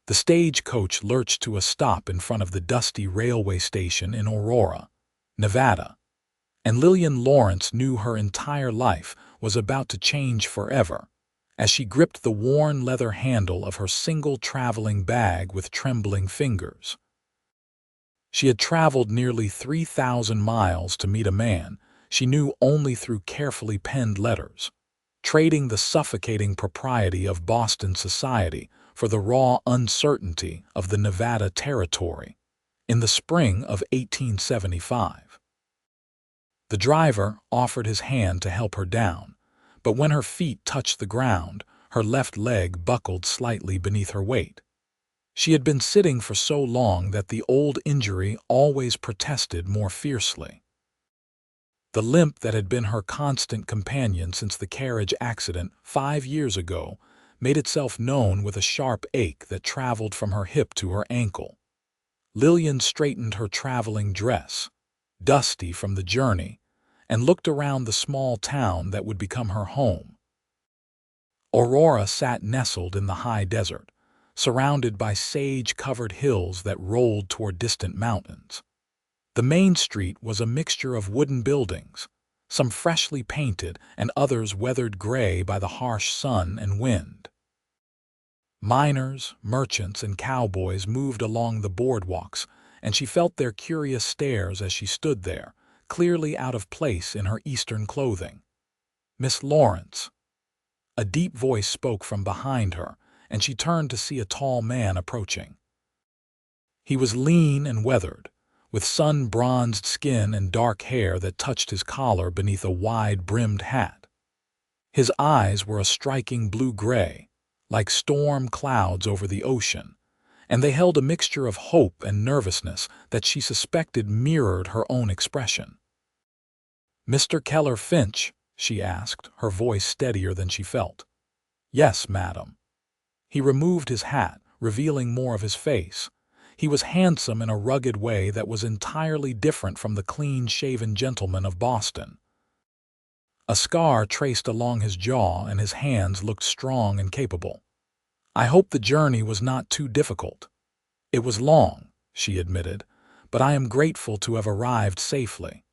The stagecoach lurched to a stop in front of the dusty railway station in Aurora, Nevada, and Lillian Lawrence knew her entire life was about to change forever as she gripped the worn leather handle of her single traveling bag with trembling fingers. She had traveled nearly 3,000 miles to meet a man she knew only through carefully penned letters, trading the suffocating propriety of Boston society for the raw uncertainty of the Nevada territory in the spring of 1875. The driver offered his hand to help her down, but when her feet touched the ground, her left leg buckled slightly beneath her weight. She had been sitting for so long that the old injury always protested more fiercely. The limp that had been her constant companion since the carriage accident 5 years ago made itself known with a sharp ache that traveled from her hip to her ankle. Lillian straightened her traveling dress, dusty from the journey, and looked around the small town that would become her home. Aurora sat nestled in the high desert, surrounded by sage-covered hills that rolled toward distant mountains. The main street was a mixture of wooden buildings, some freshly painted and others weathered gray by the harsh sun and wind. Miners, merchants, and cowboys moved along the boardwalks, and she felt their curious stares as she stood there, clearly out of place in her Eastern clothing. "Miss Lawrence." A deep voice spoke from behind her, and she turned to see a tall man approaching. He was lean and weathered, with sun-bronzed skin and dark hair that touched his collar beneath a wide-brimmed hat. His eyes were a striking blue-gray, like storm clouds over the ocean, and they held a mixture of hope and nervousness that she suspected mirrored her own expression. "Mr. Keller Finch?" she asked, her voice steadier than she felt. "Yes, madam." He removed his hat, revealing more of his face. He was handsome in a rugged way that was entirely different from the clean-shaven gentleman of Boston. A scar traced along his jaw, and his hands looked strong and capable. "I hope the journey was not too difficult." "It was long," she admitted, "but I am grateful to have arrived safely."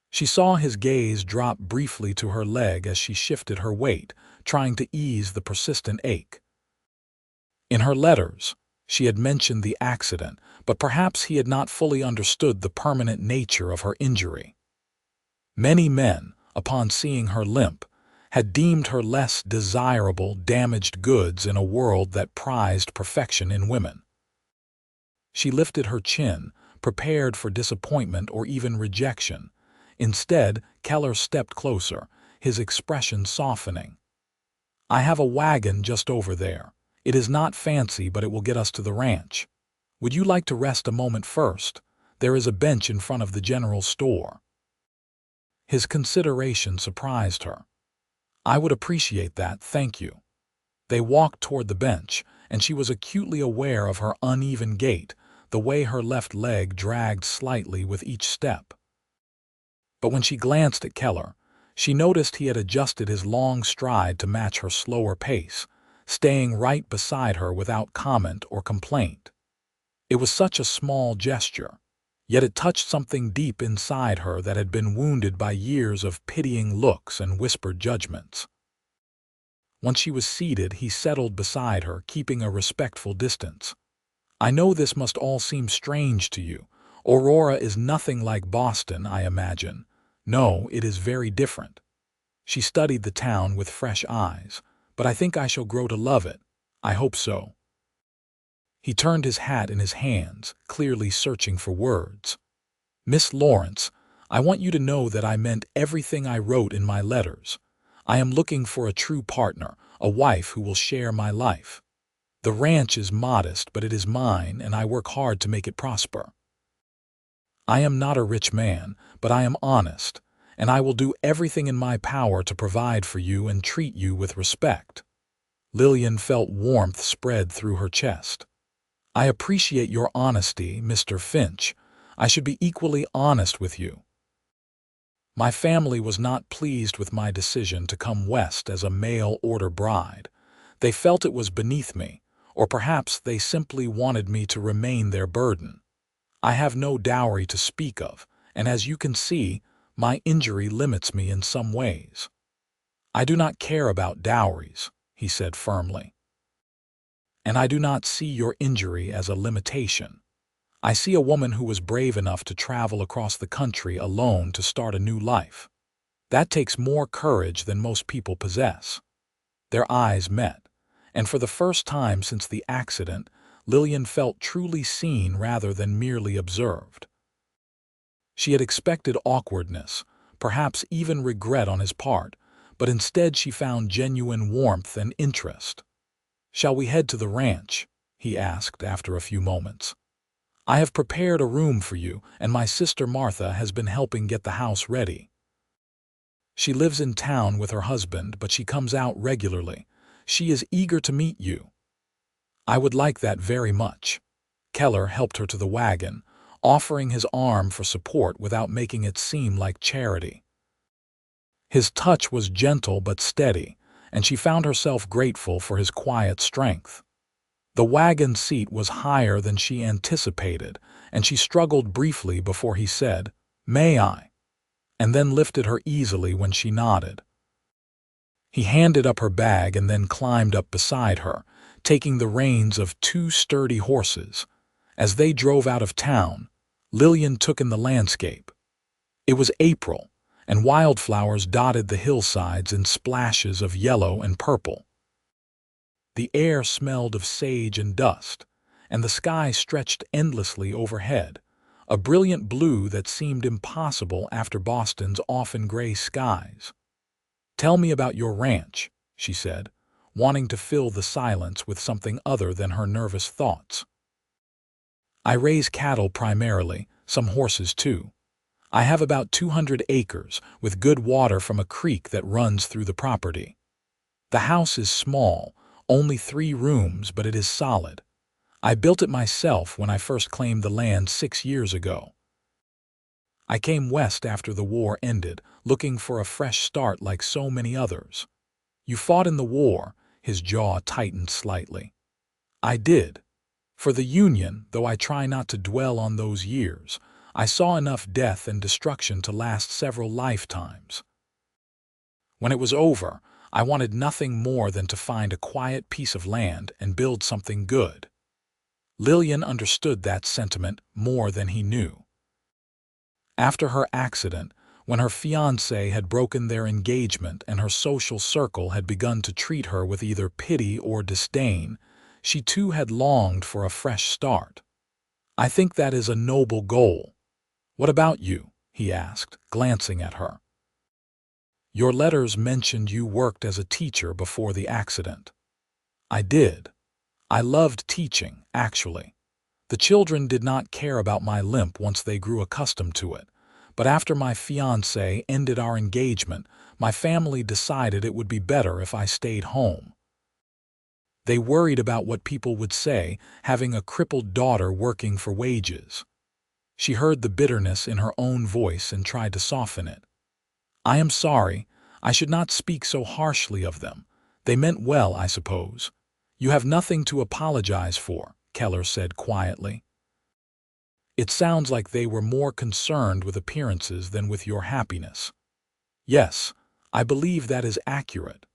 She saw his gaze drop briefly to her leg as she shifted her weight, trying to ease the persistent ache. In her letters, she had mentioned the accident, but perhaps he had not fully understood the permanent nature of her injury. Many men, upon seeing her limp, had deemed her less desirable, damaged goods in a world that prized perfection in women. She lifted her chin, prepared for disappointment or even rejection. Instead, Keller stepped closer, his expression softening. "I have a wagon just over there. It is not fancy, but it will get us to the ranch. Would you like to rest a moment first? There is a bench in front of the general store." His consideration surprised her. "I would appreciate that, thank you." They walked toward the bench, and she was acutely aware of her uneven gait, the way her left leg dragged slightly with each step. But when she glanced at Keller, she noticed he had adjusted his long stride to match her slower pace, staying right beside her without comment or complaint. It was such a small gesture, yet it touched something deep inside her that had been wounded by years of pitying looks and whispered judgments. Once she was seated, he settled beside her, keeping a respectful distance. "I know this must all seem strange to you. Aurora is nothing like Boston, I imagine. No, it is very different." She studied the town with fresh eyes. "But I think I shall grow to love it. I hope so." He turned his hat in his hands, clearly searching for words. "Miss Lawrence, I want you to know that I meant everything I wrote in my letters. I am looking for a true partner, a wife who will share my life. The ranch is modest, but it is mine, and I work hard to make it prosper. I am not a rich man, but I am honest, and I will do everything in my power to provide for you and treat you with respect." Lillian felt warmth spread through her chest. "I appreciate your honesty, Mr. Finch. I should be equally honest with you. My family was not pleased with my decision to come west as a mail-order bride. They felt it was beneath me, or perhaps they simply wanted me to remain their burden. I have no dowry to speak of, and as you can see, my injury limits me in some ways. I do not care about dowries, he said firmly. And I do not see your injury as a limitation. I see a woman who was brave enough to travel across the country alone to start a new life. That takes more courage than most people possess. Their eyes met, and for the first time since the accident, Lillian felt truly seen rather than merely observed. She had expected awkwardness, perhaps even regret on his part, but instead she found genuine warmth and interest. "Shall we head to the ranch?" he asked after a few moments. "I have prepared a room for you, and my sister Martha has been helping get the house ready. She lives in town with her husband, but she comes out regularly. She is eager to meet you." "I would like that very much." Keller helped her to the wagon, offering his arm for support without making it seem like charity. His touch was gentle but steady, and she found herself grateful for his quiet strength. The wagon seat was higher than she anticipated, and she struggled briefly before he said, "May I?" and then lifted her easily when she nodded. He handed up her bag and then climbed up beside her, taking the reins of two sturdy horses. As they drove out of town, Lillian took in the landscape. It was April, and wildflowers dotted the hillsides in splashes of yellow and purple. The air smelled of sage and dust, and the sky stretched endlessly overhead, a brilliant blue that seemed impossible after Boston's often gray skies. "Tell me about your ranch," she said, wanting to fill the silence with something other than her nervous thoughts. "I raise cattle primarily, some horses too. I have about 200 acres, with good water from a creek that runs through the property. The house is small, only 3 rooms, but it is solid. I built it myself when I first claimed the land 6 years ago. I came west after the war ended, looking for a fresh start like so many others." "You fought in the war," his jaw tightened slightly. "I did. For the Union, though I try not to dwell on those years. I saw enough death and destruction to last several lifetimes. When it was over, I wanted nothing more than to find a quiet piece of land and build something good." Lillian understood that sentiment more than he knew. After her accident, when her fiancé had broken their engagement and her social circle had begun to treat her with either pity or disdain, she too had longed for a fresh start. "I think that is a noble goal. What about you?" he asked, glancing at her. "Your letters mentioned you worked as a teacher before the accident." "I did. I loved teaching, actually. The children did not care about my limp once they grew accustomed to it, but after my fiancé ended our engagement, my family decided it would be better if I stayed home. They worried about what people would say, having a crippled daughter working for wages." She heard the bitterness in her own voice and tried to soften it. "I am sorry. I should not speak so harshly of them. They meant well, I suppose. You have nothing to apologize for," Keller said quietly. "It sounds like they were more concerned with appearances than with your happiness." "Yes, I believe that is accurate."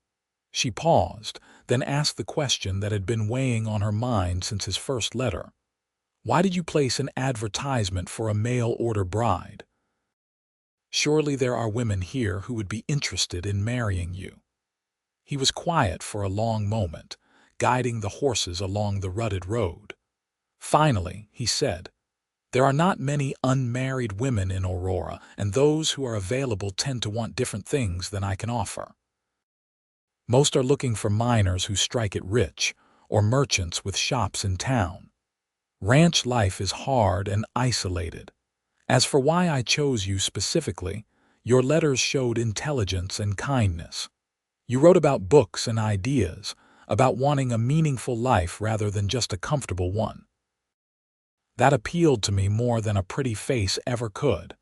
She paused, then asked the question that had been weighing on her mind since his first letter. "Why did you place an advertisement for a mail-order bride? Surely there are women here who would be interested in marrying you." He was quiet for a long moment, guiding the horses along the rutted road. Finally, he said, "There are not many unmarried women in Aurora, and those who are available tend to want different things than I can offer. Most are looking for miners who strike it rich, or merchants with shops in town. Ranch life is hard and isolated. As for why I chose you specifically, your letters showed intelligence and kindness. You wrote about books and ideas, about wanting a meaningful life rather than just a comfortable one. That appealed to me more than a pretty face ever could."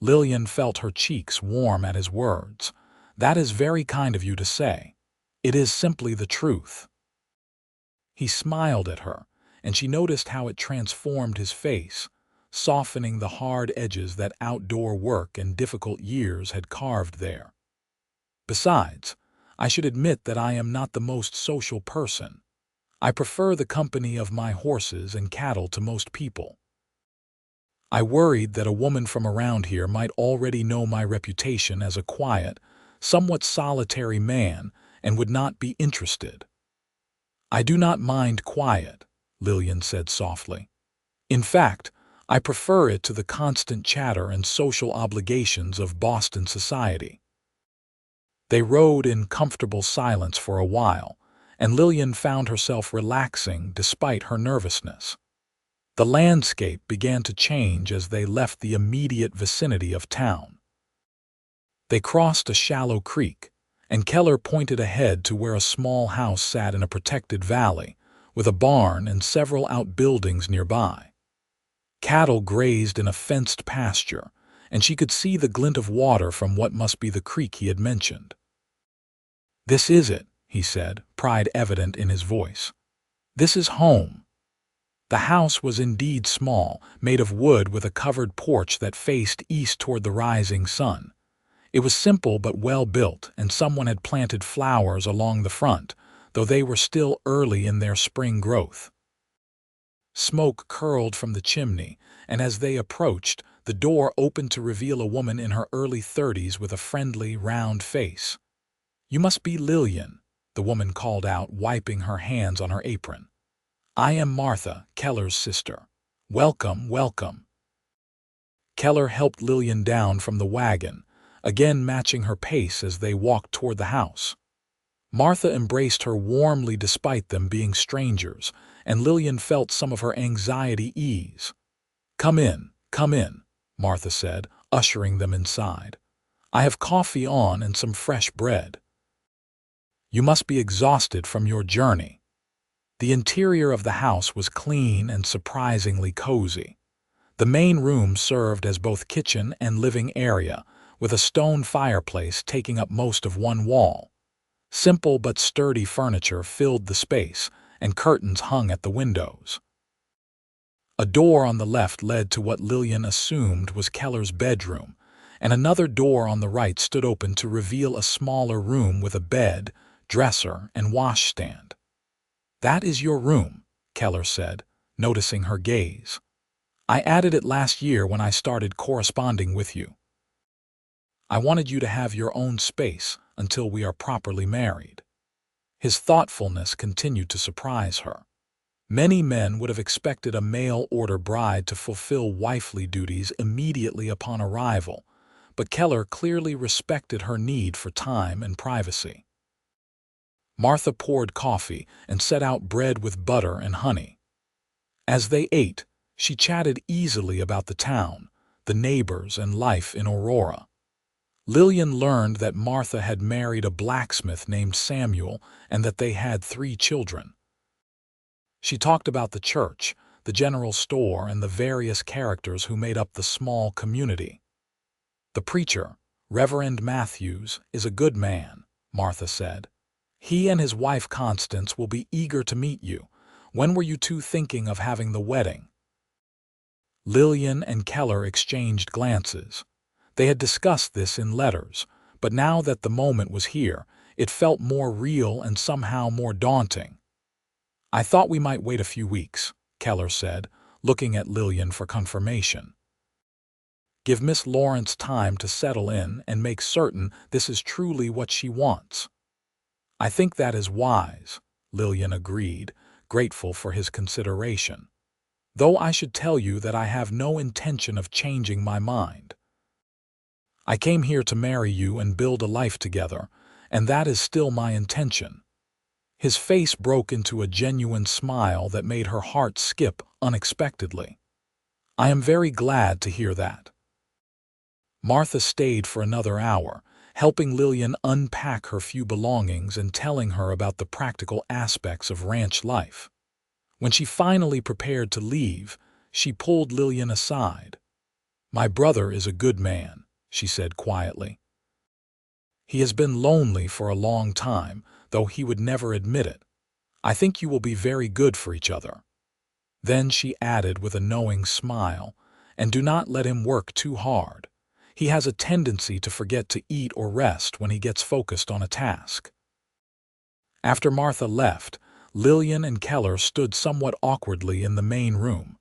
Lillian felt her cheeks warm at his words. "That is very kind of you to say. It is simply the truth." He smiled at her, and she noticed how it transformed his face, softening the hard edges that outdoor work and difficult years had carved there. Besides, I should admit that I am not the most social person. I prefer the company of my horses and cattle to most people. I worried that a woman from around here might already know my reputation as a quiet, somewhat solitary man and would not be interested. I do not mind quiet, Lillian said softly. In fact, I prefer it to the constant chatter and social obligations of Boston society. They rode in comfortable silence for a while, and Lillian found herself relaxing despite her nervousness. The landscape began to change as they left the immediate vicinity of town. They crossed a shallow creek, and Keller pointed ahead to where a small house sat in a protected valley, with a barn and several outbuildings nearby. Cattle grazed in a fenced pasture, and she could see the glint of water from what must be the creek he had mentioned. "This is it," he said, pride evident in his voice. "This is home." The house was indeed small, made of wood with a covered porch that faced east toward the rising sun. It was simple but well built, and someone had planted flowers along the front, though they were still early in their spring growth. Smoke curled from the chimney, and as they approached, the door opened to reveal a woman in her early 30s with a friendly, round face. "You must be Lillian," the woman called out, wiping her hands on her apron. "I am Martha, Keller's sister. Welcome, welcome." Keller helped Lillian down from the wagon, again matching her pace as they walked toward the house. Martha embraced her warmly despite them being strangers, and Lillian felt some of her anxiety ease. Come in," Martha said, ushering them inside. "I have coffee on and some fresh bread. You must be exhausted from your journey." The interior of the house was clean and surprisingly cozy. The main room served as both kitchen and living area, with a stone fireplace taking up most of one wall. Simple but sturdy furniture filled the space, and curtains hung at the windows. A door on the left led to what Lillian assumed was Keller's bedroom, and another door on the right stood open to reveal a smaller room with a bed, dresser, and washstand. "That is your room," Keller said, noticing her gaze. "I added it last year when I started corresponding with you. I wanted you to have your own space until we are properly married." His thoughtfulness continued to surprise her. Many men would have expected a mail-order bride to fulfill wifely duties immediately upon arrival, but Keller clearly respected her need for time and privacy. Martha poured coffee and set out bread with butter and honey. As they ate, she chatted easily about the town, the neighbors, and life in Aurora. Lillian learned that Martha had married a blacksmith named Samuel and that they had 3 children. She talked about the church, the general store, and the various characters who made up the small community. "The preacher, Reverend Matthews, is a good man," Martha said. "He and his wife Constance will be eager to meet you. When were you two thinking of having the wedding?" Lillian and Keller exchanged glances. They had discussed this in letters, but now that the moment was here, it felt more real and somehow more daunting. "I thought we might wait a few weeks," Keller said, looking at Lillian for confirmation. "Give Miss Lawrence time to settle in and make certain this is truly what she wants." "I think that is wise," Lillian agreed, grateful for his consideration. "Though I should tell you that I have no intention of changing my mind. I came here to marry you and build a life together, and that is still my intention." His face broke into a genuine smile that made her heart skip unexpectedly. "I am very glad to hear that." Martha stayed for another hour, helping Lillian unpack her few belongings and telling her about the practical aspects of ranch life. When she finally prepared to leave, she pulled Lillian aside. "My brother is a good man," she said quietly. "He has been lonely for a long time, though he would never admit it. I think you will be very good for each other." Then she added with a knowing smile, "And do not let him work too hard. He has a tendency to forget to eat or rest when he gets focused on a task." After Martha left, Lillian and Keller stood somewhat awkwardly in the main room.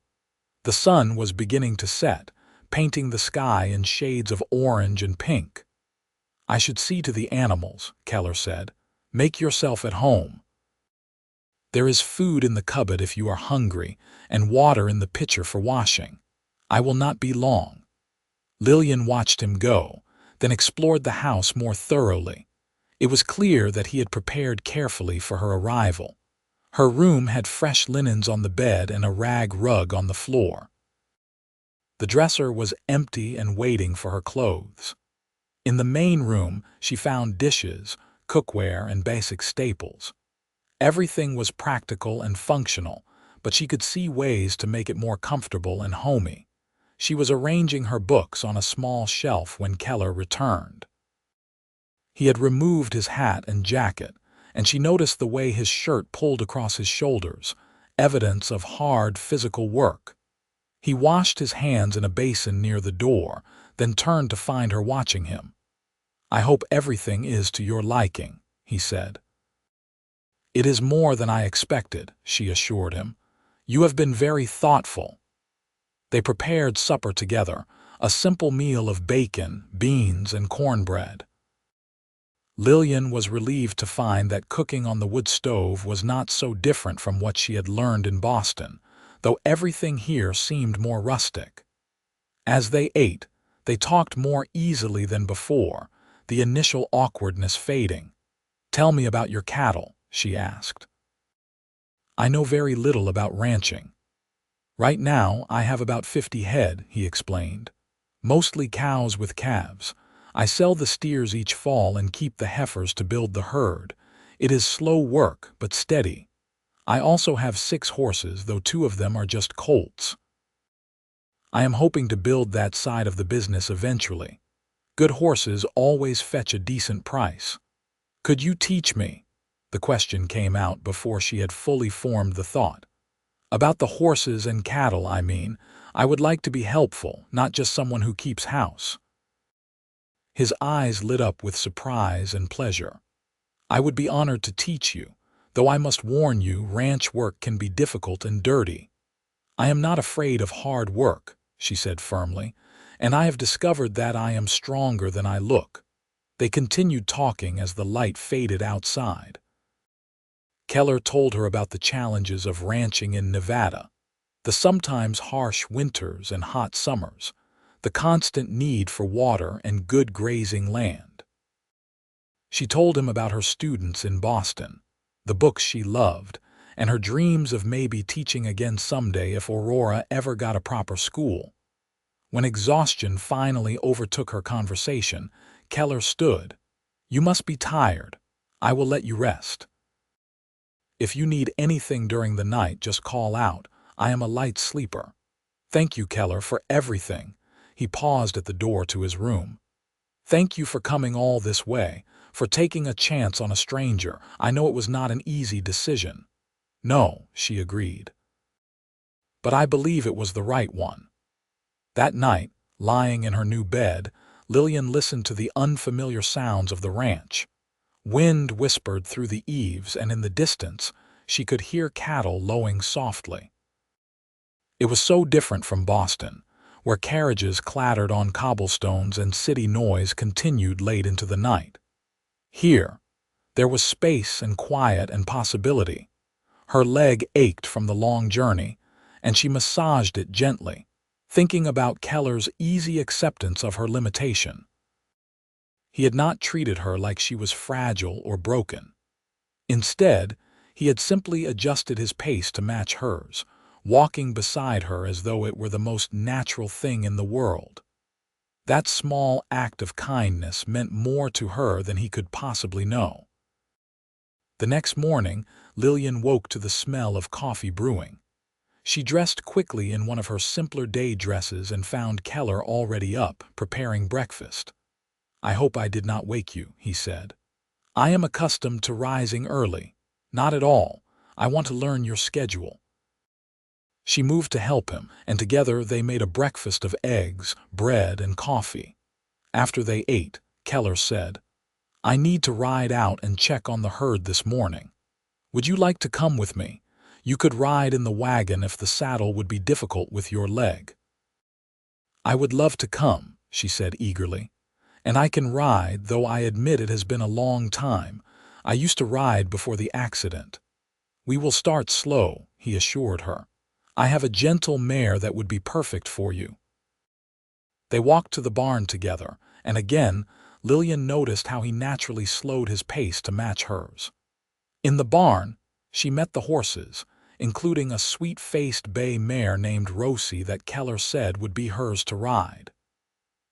The sun was beginning to set, painting the sky in shades of orange and pink. "I should see to the animals," Keller said. "Make yourself at home. There is food in the cupboard if you are hungry, and water in the pitcher for washing. I will not be long." Lillian watched him go, then explored the house more thoroughly. It was clear that he had prepared carefully for her arrival. Her room had fresh linens on the bed and a rag rug on the floor. The dresser was empty and waiting for her clothes. In the main room, she found dishes, cookware, and basic staples. Everything was practical and functional, but she could see ways to make it more comfortable and homey. She was arranging her books on a small shelf when Keller returned. He had removed his hat and jacket, and she noticed the way his shirt pulled across his shoulders, evidence of hard physical work. He washed his hands in a basin near the door, then turned to find her watching him. "I hope everything is to your liking," he said. "It is more than I expected," she assured him. "You have been very thoughtful." They prepared supper together, a simple meal of bacon, beans, and cornbread. Lillian was relieved to find that cooking on the wood stove was not so different from what she had learned in Boston, though everything here seemed more rustic. As they ate, they talked more easily than before, the initial awkwardness fading. "Tell me about your cattle," she asked. "I know very little about ranching. Right now, I have about 50 head, he explained. "Mostly cows with calves. I sell the steers each fall and keep the heifers to build the herd. It is slow work, but steady. I also have 6 horses, though 2 of them are just colts. I am hoping to build that side of the business eventually. Good horses always fetch a decent price." "Could you teach me?" The question came out before she had fully formed the thought. "About the horses and cattle, I mean. I would like to be helpful, not just someone who keeps house." His eyes lit up with surprise and pleasure. "I would be honored to teach you, though I must warn you ranch work can be difficult and dirty." "I am not afraid of hard work," she said firmly, "and I have discovered that I am stronger than I look." They continued talking as the light faded outside. Keller told her about the challenges of ranching in Nevada, the sometimes harsh winters and hot summers, the constant need for water and good grazing land. She told him about her students in Boston, the books she loved, and her dreams of maybe teaching again someday if Aurora ever got a proper school. When exhaustion finally overtook her conversation, Keller stood. "You must be tired. I will let you rest. If you need anything during the night, just call out. I am a light sleeper." "Thank you, Keller, for everything." He paused at the door to his room. "Thank you for coming all this way, for taking a chance on a stranger. I know it was not an easy decision." "No," she agreed. "But I believe it was the right one." That night, lying in her new bed, Lillian listened to the unfamiliar sounds of the ranch. Wind whispered through the eaves, and in the distance, she could hear cattle lowing softly. It was so different from Boston, where carriages clattered on cobblestones and city noise continued late into the night. Here, there was space and quiet and possibility. Her leg ached from the long journey, and she massaged it gently, thinking about Keller's easy acceptance of her limitation. He had not treated her like she was fragile or broken. Instead, he had simply adjusted his pace to match hers, walking beside her as though it were the most natural thing in the world. That small act of kindness meant more to her than he could possibly know. The next morning, Lillian woke to the smell of coffee brewing. She dressed quickly in one of her simpler day dresses and found Keller already up, preparing breakfast. "I hope I did not wake you," he said. "I am accustomed to rising early." "Not at all. I want to learn your schedule." She moved to help him, and together they made a breakfast of eggs, bread, and coffee. After they ate, Keller said, "I need to ride out and check on the herd this morning. Would you like to come with me? You could ride in the wagon if the saddle would be difficult with your leg." "I would love to come," she said eagerly. "And I can ride, though I admit it has been a long time. I used to ride before the accident." "We will start slow," he assured her. "I have a gentle mare that would be perfect for you." They walked to the barn together, and again, Lillian noticed how he naturally slowed his pace to match hers. In the barn, she met the horses, including a sweet-faced bay mare named Rosie that Keller said would be hers to ride.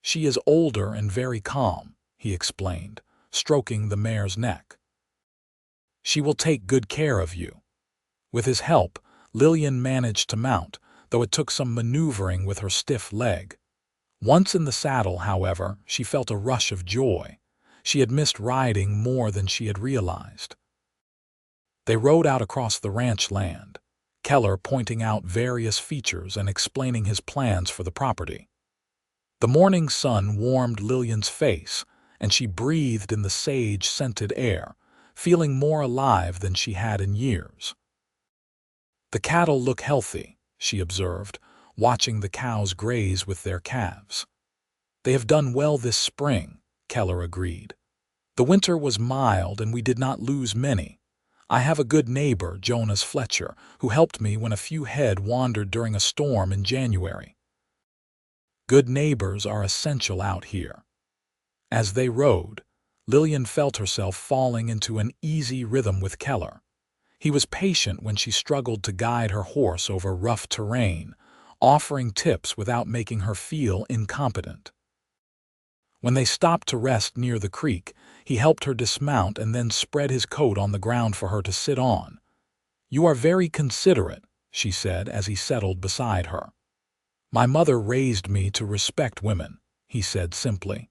"She is older and very calm," he explained, stroking the mare's neck. "She will take good care of you." With his help, Lillian managed to mount, though it took some maneuvering with her stiff leg. Once in the saddle, however, she felt a rush of joy. She had missed riding more than she had realized. They rode out across the ranch land, Keller pointing out various features and explaining his plans for the property. The morning sun warmed Lillian's face, and she breathed in the sage-scented air, feeling more alive than she had in years. "The cattle look healthy," she observed, watching the cows graze with their calves. "They have done well this spring," Keller agreed. "The winter was mild and we did not lose many. I have a good neighbor, Jonas Fletcher, who helped me when a few head wandered during a storm in January." Good neighbors are essential out here. As they rode, Lillian felt herself falling into an easy rhythm with Keller. He was patient when she struggled to guide her horse over rough terrain, offering tips without making her feel incompetent. When they stopped to rest near the creek, he helped her dismount and then spread his coat on the ground for her to sit on. "You are very considerate," she said as he settled beside her. "My mother raised me to respect women," he said simply.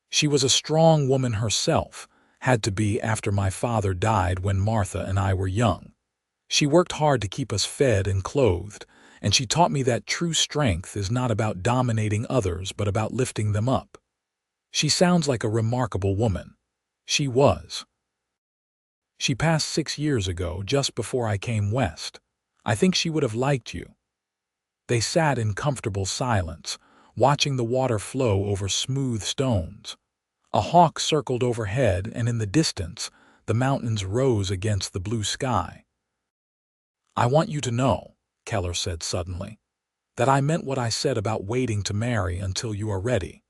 "She was a strong woman herself, had to be after my father died when Martha and I were young. She worked hard to keep us fed and clothed, and she taught me that true strength is not about dominating others but about lifting them up. She sounds like a remarkable woman. She was. She passed 6 years ago, just before I came west. I think she would have liked you." They sat in comfortable silence, watching the water flow over smooth stones. A hawk circled overhead, and in the distance, the mountains rose against the blue sky. "I want you to know," Keller said suddenly, "that I meant what I said about waiting to marry until you are ready.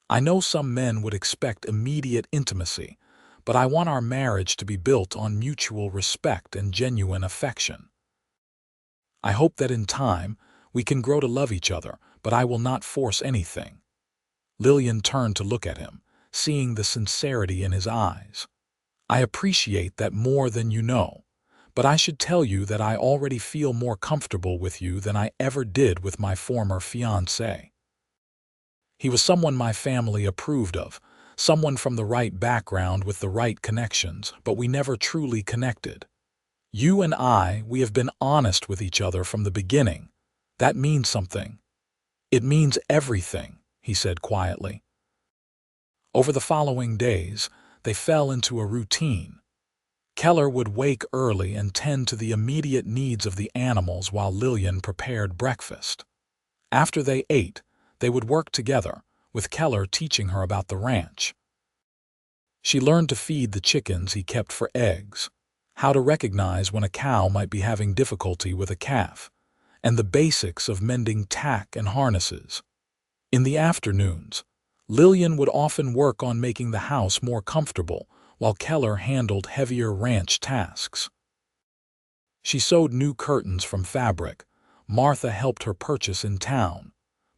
I know some men would expect immediate intimacy, but I want our marriage to be built on mutual respect and genuine affection. I hope that in time, we can grow to love each other, but I will not force anything." Lillian turned to look at him, seeing the sincerity in his eyes. "I appreciate that more than you know, but I should tell you that I already feel more comfortable with you than I ever did with my former fiancé. He was someone my family approved of, someone from the right background with the right connections, but we never truly connected. You and we have been honest with each other from the beginning. That means something." "It means everything," he said quietly. Over the following days, they fell into a routine. Keller would wake early and tend to the immediate needs of the animals while Lillian prepared breakfast. After they ate, they would work together, with Keller teaching her about the ranch. She learned to feed the chickens he kept for eggs, how to recognize when a cow might be having difficulty with a calf, and the basics of mending tack and harnesses. In the afternoons, Lillian would often work on making the house more comfortable, while Keller handled heavier ranch tasks. She sewed new curtains from fabric, Martha helped her purchase in town,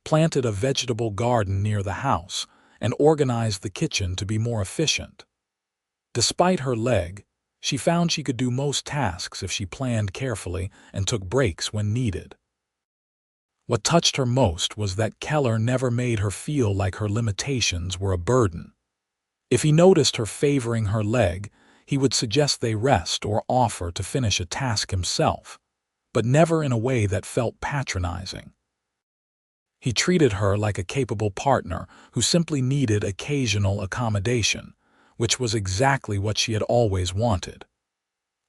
planted a vegetable garden near the house, and organized the kitchen to be more efficient. Despite her leg, she found she could do most tasks if she planned carefully and took breaks when needed. What touched her most was that Keller never made her feel like her limitations were a burden. If he noticed her favoring her leg, He would suggest they rest or offer to finish a task himself, but never in a way that felt patronizing. He treated her like a capable partner who simply needed occasional accommodation, which was exactly what she had always wanted.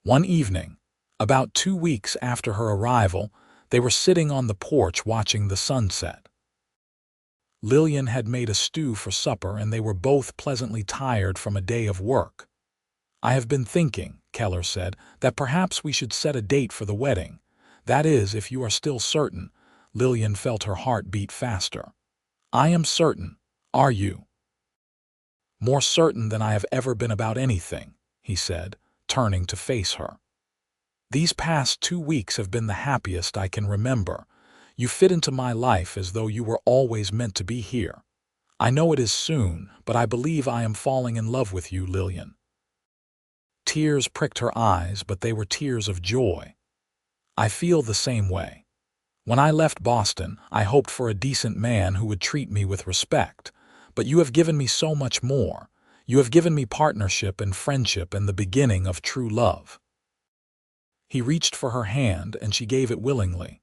One evening, about 2 weeks after her arrival, they were sitting on the porch watching the sunset. Lillian had made a stew for supper and they were both pleasantly tired from a day of work. "I have been thinking," Keller said, "that perhaps we should set a date for the wedding. That is, if you are still certain." Lillian felt her heart beat faster. "I am certain. Are you?" "More certain than I have ever been about anything," he said, turning to face her. "These past 2 weeks have been the happiest I can remember. You fit into my life as though you were always meant to be here. I know it is soon, but I believe I am falling in love with you, Lillian." Tears pricked her eyes, but they were tears of joy. "I feel the same way. When I left Boston, I hoped for a decent man who would treat me with respect, but you have given me so much more. You have given me partnership and friendship and the beginning of true love." He reached for her hand, and she gave it willingly.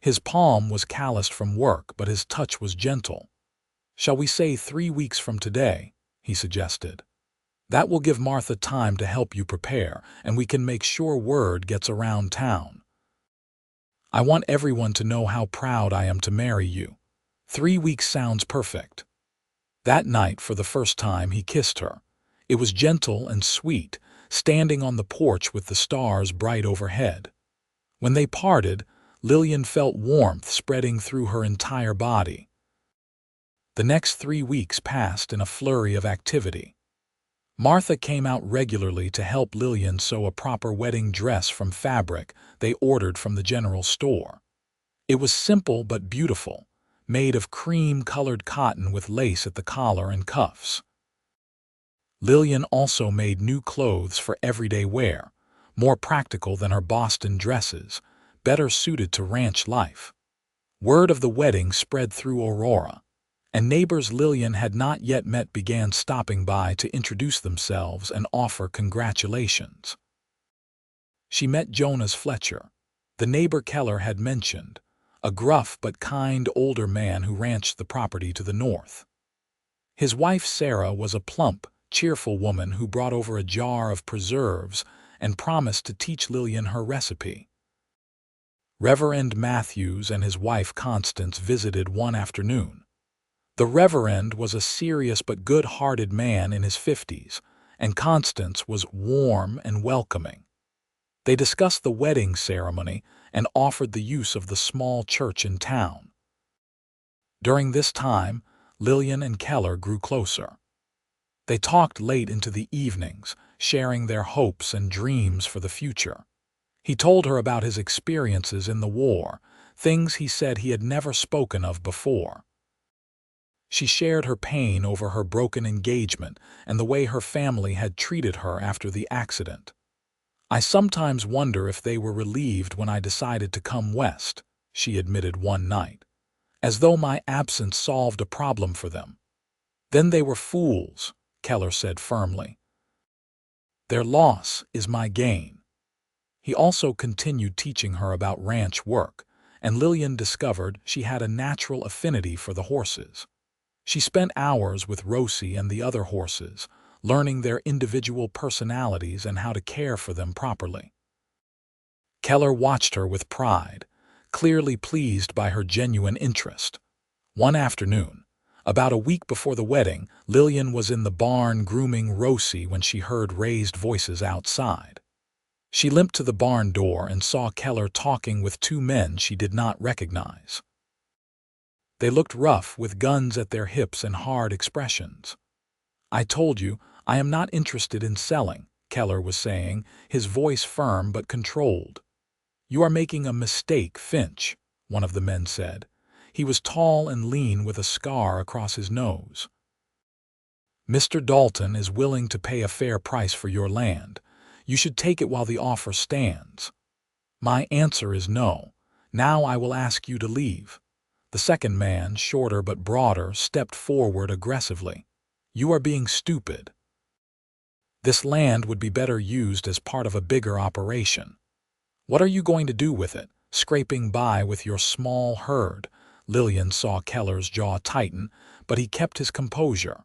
His palm was calloused from work, but his touch was gentle. "Shall we say 3 weeks from today?" he suggested. "That will give Martha time to help you prepare, and we can make sure word gets around town. I want everyone to know how proud I am to marry you. 3 weeks sounds perfect." That night, for the first time, he kissed her. It was gentle and sweet, standing on the porch with the stars bright overhead. When they parted, Lillian felt warmth spreading through her entire body. The next 3 weeks passed in a flurry of activity. Martha came out regularly to help Lillian sew a proper wedding dress from fabric they ordered from the general store. It was simple but beautiful, made of cream-colored cotton with lace at the collar and cuffs. Lillian also made new clothes for everyday wear, more practical than her Boston dresses, better suited to ranch life. Word of the wedding spread through Aurora, and neighbors Lillian had not yet met began stopping by to introduce themselves and offer congratulations. She met Jonas Fletcher, the neighbor Keller had mentioned, a gruff but kind older man who ranched the property to the north. His wife Sarah was a plump, cheerful woman who brought over a jar of preserves and promised to teach Lillian her recipe. Reverend Matthews and his wife Constance visited one afternoon. The Reverend was a serious but good-hearted man in his 50s, and Constance was warm and welcoming. They discussed the wedding ceremony and offered the use of the small church in town. During this time, Lillian and Keller grew closer. They talked late into the evenings, sharing their hopes and dreams for the future. He told her about his experiences in the war, things he said he had never spoken of before. She shared her pain over her broken engagement and the way her family had treated her after the accident. "I sometimes wonder if they were relieved when I decided to come west," she admitted one night, "as though my absence solved a problem for them." "Then they were fools," Keller said firmly. "Their loss is my gain." He also continued teaching her about ranch work, and Lillian discovered she had a natural affinity for the horses. She spent hours with Rosie and the other horses, learning their individual personalities and how to care for them properly. Keller watched her with pride, clearly pleased by her genuine interest. One afternoon, about a week before the wedding, Lillian was in the barn grooming Rosie when she heard raised voices outside. She limped to the barn door and saw Keller talking with 2 men she did not recognize. They looked rough, with guns at their hips and hard expressions. "I told you, I am not interested in selling," Keller was saying, his voice firm but controlled. "You are making a mistake, Finch," one of the men said. He was tall and lean with a scar across his nose. "Mr. Dalton is willing to pay a fair price for your land. You should take it while the offer stands." "My answer is no. Now I will ask you to leave." The second man, shorter but broader, stepped forward aggressively. "You are being stupid." This land would be better used as part of a bigger operation. What are you going to do with it, scraping by with your small herd? Lillian saw Keller's jaw tighten, but he kept his composure.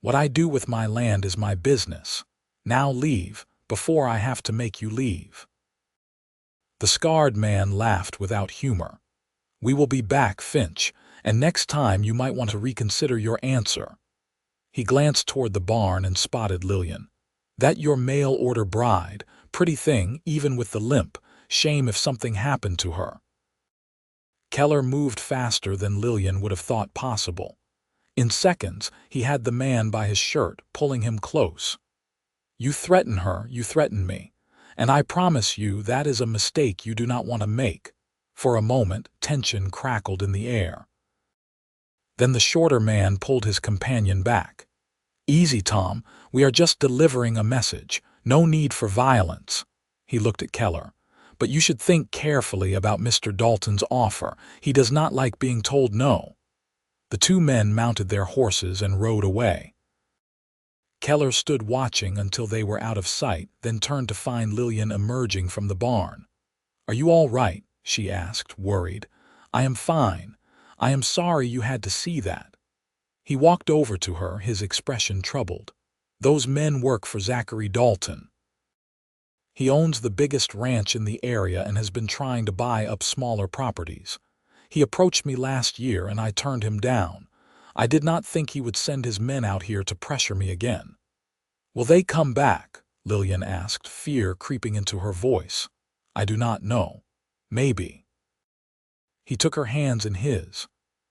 What I do with my land is my business. Now leave, before I have to make you leave. The scarred man laughed without humor. We will be back, Finch, and next time you might want to reconsider your answer. He glanced toward the barn and spotted Lillian. That your mail-order bride, pretty thing even with the limp, shame if something happened to her. Keller moved faster than Lillian would have thought possible. In seconds, he had the man by his shirt, pulling him close. You threaten her, you threaten me. And I promise you that is a mistake you do not want to make. For a moment, tension crackled in the air. Then the shorter man pulled his companion back. Easy, Tom. We are just delivering a message. No need for violence. He looked at Keller. But you should think carefully about Mr. Dalton's offer. He does not like being told no. The two men mounted their horses and rode away. Keller stood watching until they were out of sight, then turned to find Lillian emerging from the barn. Are you all right? She asked, worried. I am fine. I am sorry you had to see that. He walked over to her, his expression troubled. Those men work for Zachary Dalton. He owns the biggest ranch in the area and has been trying to buy up smaller properties. He approached me last year and I turned him down. I did not think he would send his men out here to pressure me again. Will they come back? Lillian asked, fear creeping into her voice. I do not know. Maybe. He took her hands in his.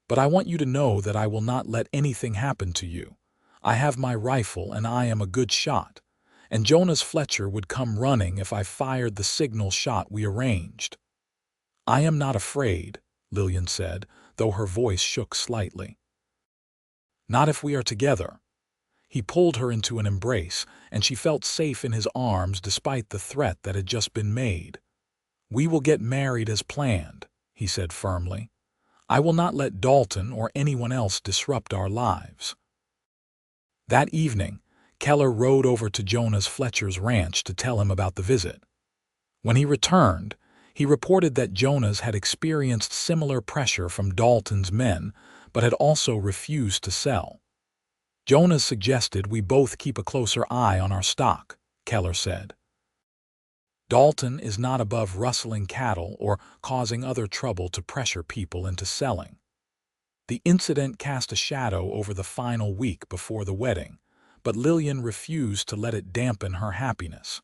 But I want you to know that I will not let anything happen to you. I have my rifle and I am a good shot. And Jonas Fletcher would come running if I fired the signal shot we arranged. I am not afraid, Lillian said, though her voice shook slightly. Not if we are together. He pulled her into an embrace, and she felt safe in his arms despite the threat that had just been made. We will get married as planned, he said firmly. I will not let Dalton or anyone else disrupt our lives. That evening, Keller rode over to Jonas Fletcher's ranch to tell him about the visit. When he returned, he reported that Jonas had experienced similar pressure from Dalton's men, but had also refused to sell. Jonas suggested we both keep a closer eye on our stock, Keller said. Dalton is not above rustling cattle or causing other trouble to pressure people into selling. The incident cast a shadow over the final week before the wedding, but Lillian refused to let it dampen her happiness.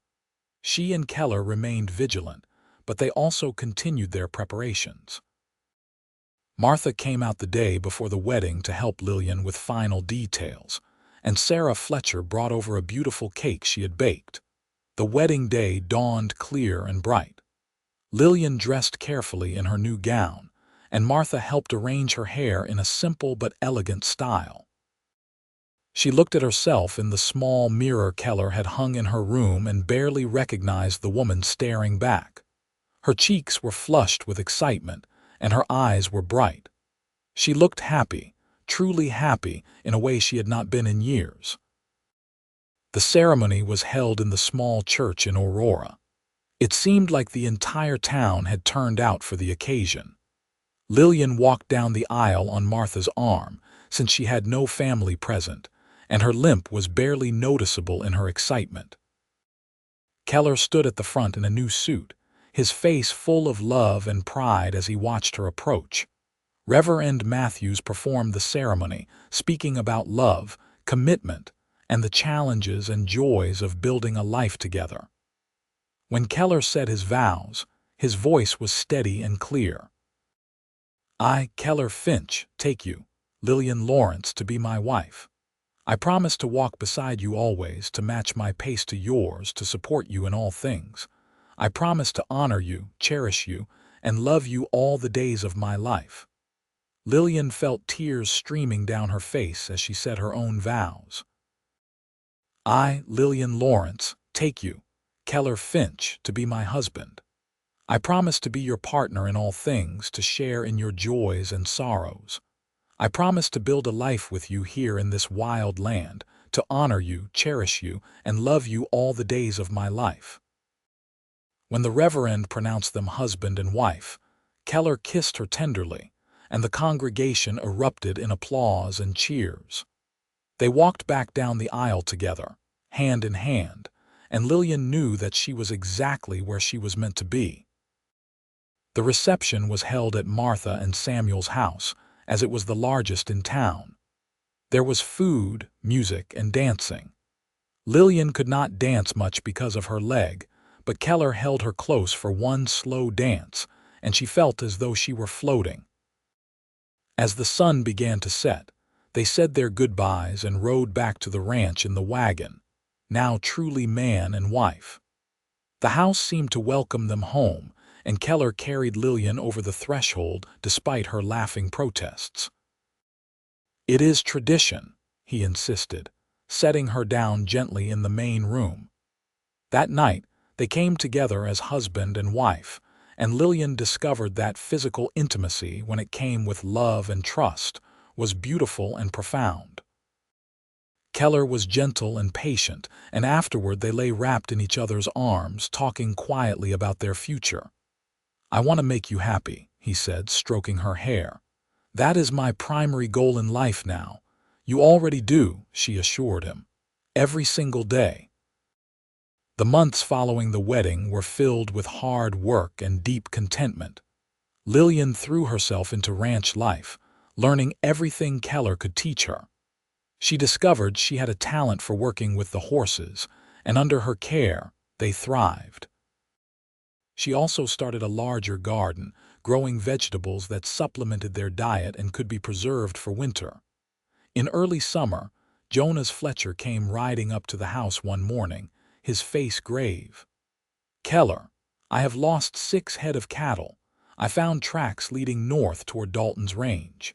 She and Keller remained vigilant, but they also continued their preparations. Martha came out the day before the wedding to help Lillian with final details, and Sarah Fletcher brought over a beautiful cake she had baked. The wedding day dawned clear and bright. Lillian dressed carefully in her new gown, and Martha helped arrange her hair in a simple but elegant style. She looked at herself in the small mirror Keller had hung in her room and barely recognized the woman staring back. Her cheeks were flushed with excitement, and her eyes were bright. She looked happy, truly happy, in a way she had not been in years. The ceremony was held in the small church in Aurora. It seemed like the entire town had turned out for the occasion. Lillian walked down the aisle on Martha's arm, since she had no family present, and her limp was barely noticeable in her excitement. Keller stood at the front in a new suit, his face full of love and pride as he watched her approach. Reverend Matthews performed the ceremony, speaking about love, commitment, and the challenges and joys of building a life together. When Keller said his vows, his voice was steady and clear. I, Keller Finch, take you, Lillian Lawrence, to be my wife. I promise to walk beside you always, to match my pace to yours, to support you in all things. I promise to honor you, cherish you, and love you all the days of my life. Lillian felt tears streaming down her face as she said her own vows. I, Lillian Lawrence, take you, Keller Finch, to be my husband. I promise to be your partner in all things, to share in your joys and sorrows. I promise to build a life with you here in this wild land, to honor you, cherish you, and love you all the days of my life." When the Reverend pronounced them husband and wife, Keller kissed her tenderly, and the congregation erupted in applause and cheers. They walked back down the aisle together, hand in hand, and Lillian knew that she was exactly where she was meant to be. The reception was held at Martha and Samuel's house, as it was the largest in town. There was food, music, and dancing. Lillian could not dance much because of her leg, but Keller held her close for one slow dance, and she felt as though she were floating. As the sun began to set, they said their goodbyes and rode back to the ranch in the wagon, now truly man and wife. The house seemed to welcome them home, and Keller carried Lillian over the threshold despite her laughing protests. "It is tradition," he insisted, setting her down gently in the main room. That night, they came together as husband and wife, and Lillian discovered that physical intimacy, when it came with love and trust, was beautiful and profound. Keller was gentle and patient, and afterward they lay wrapped in each other's arms, talking quietly about their future. "I want to make you happy," he said, stroking her hair. "That is my primary goal in life now." "You already do," she assured him. "Every single day." The months following the wedding were filled with hard work and deep contentment. Lillian threw herself into ranch life, learning everything Keller could teach her. She discovered she had a talent for working with the horses, and under her care, they thrived. She also started a larger garden, growing vegetables that supplemented their diet and could be preserved for winter. In early summer, Jonas Fletcher came riding up to the house one morning, his face grave. "Keller, I have lost 6 head of cattle. I found tracks leading north toward Dalton's range."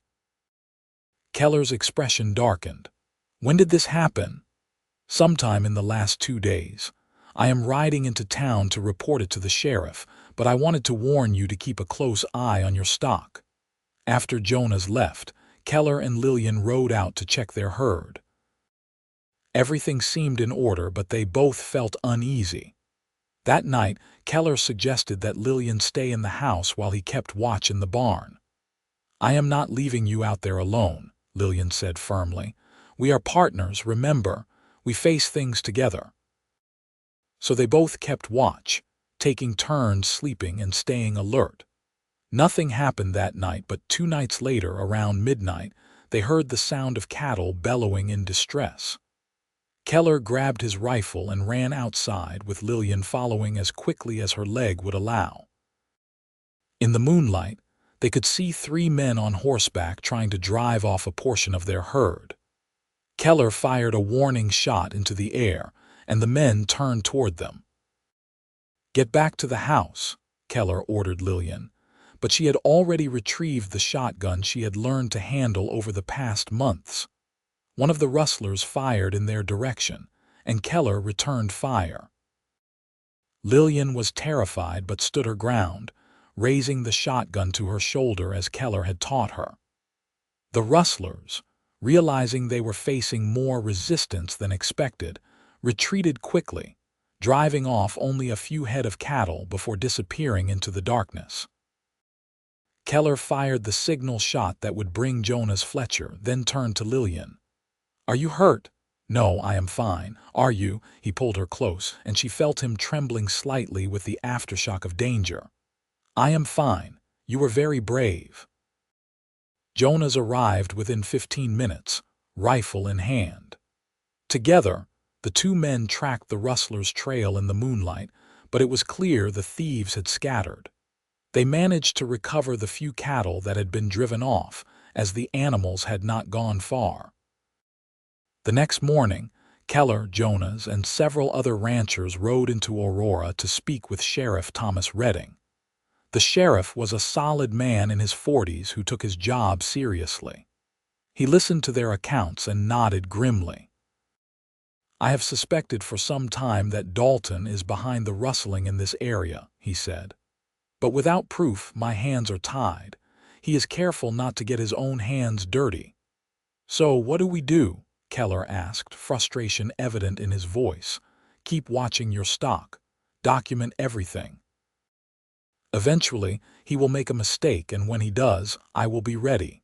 Keller's expression darkened. "When did this happen?" "Sometime in the last 2 days. I am riding into town to report it to the sheriff, but I wanted to warn you to keep a close eye on your stock." After Jonas left, Keller and Lillian rode out to check their herd. Everything seemed in order, but they both felt uneasy. That night, Keller suggested that Lillian stay in the house while he kept watch in the barn. "I am not leaving you out there alone," Lillian said firmly. "We are partners, remember. We face things together." So they both kept watch, taking turns sleeping and staying alert. Nothing happened that night, but 2 nights later, around midnight, they heard the sound of cattle bellowing in distress. Keller grabbed his rifle and ran outside, with Lillian following as quickly as her leg would allow. In the moonlight, they could see 3 men on horseback trying to drive off a portion of their herd. Keller fired a warning shot into the air, and the men turned toward them. "Get back to the house," Keller ordered Lillian, but she had already retrieved the shotgun she had learned to handle over the past months. One of the rustlers fired in their direction, and Keller returned fire. Lillian was terrified but stood her ground, raising the shotgun to her shoulder as Keller had taught her. The rustlers, realizing they were facing more resistance than expected, retreated quickly, driving off only a few head of cattle before disappearing into the darkness. Keller fired the signal shot that would bring Jonas Fletcher, then turned to Lillian. "Are you hurt?" "No, I am fine." "Are you?" He pulled her close, and she felt him trembling slightly with the aftershock of danger. "I am fine. You were very brave." Jonas arrived within 15 minutes, rifle in hand. Together, the 2 men tracked the rustlers' trail in the moonlight, but it was clear the thieves had scattered. They managed to recover the few cattle that had been driven off, as the animals had not gone far. The next morning, Keller, Jonas, and several other ranchers rode into Aurora to speak with Sheriff Thomas Redding. The sheriff was a solid man in his 40s who took his job seriously. He listened to their accounts and nodded grimly. "I have suspected for some time that Dalton is behind the rustling in this area," he said. "But without proof, my hands are tied. He is careful not to get his own hands dirty." "So what do we do?" Keller asked, frustration evident in his voice. "Keep watching your stock. Document everything. Eventually, he will make a mistake, and when he does, I will be ready."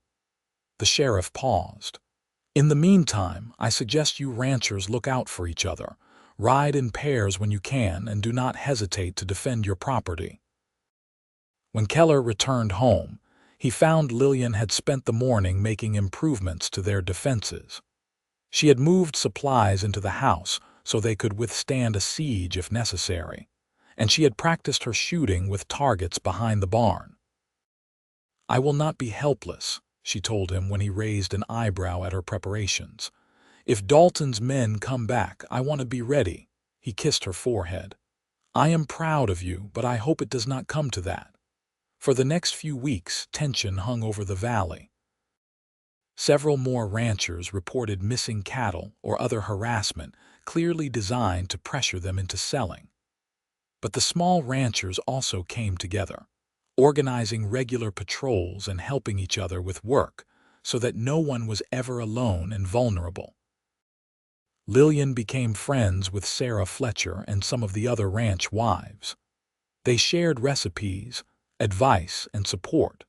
The sheriff paused. "In the meantime, I suggest you ranchers look out for each other. Ride in pairs when you can, and do not hesitate to defend your property." When Keller returned home, he found Lillian had spent the morning making improvements to their defenses. She had moved supplies into the house so they could withstand a siege if necessary, and she had practiced her shooting with targets behind the barn. "I will not be helpless," she told him when he raised an eyebrow at her preparations. "If Dalton's men come back, I want to be ready." He kissed her forehead. "I am proud of you, but I hope it does not come to that." For the next few weeks, tension hung over the valley. Several more ranchers reported missing cattle or other harassment, clearly designed to pressure them into selling. But the small ranchers also came together, organizing regular patrols and helping each other with work, so that no one was ever alone and vulnerable. Lillian became friends with Sarah Fletcher and some of the other ranch wives. They shared recipes, advice, and support.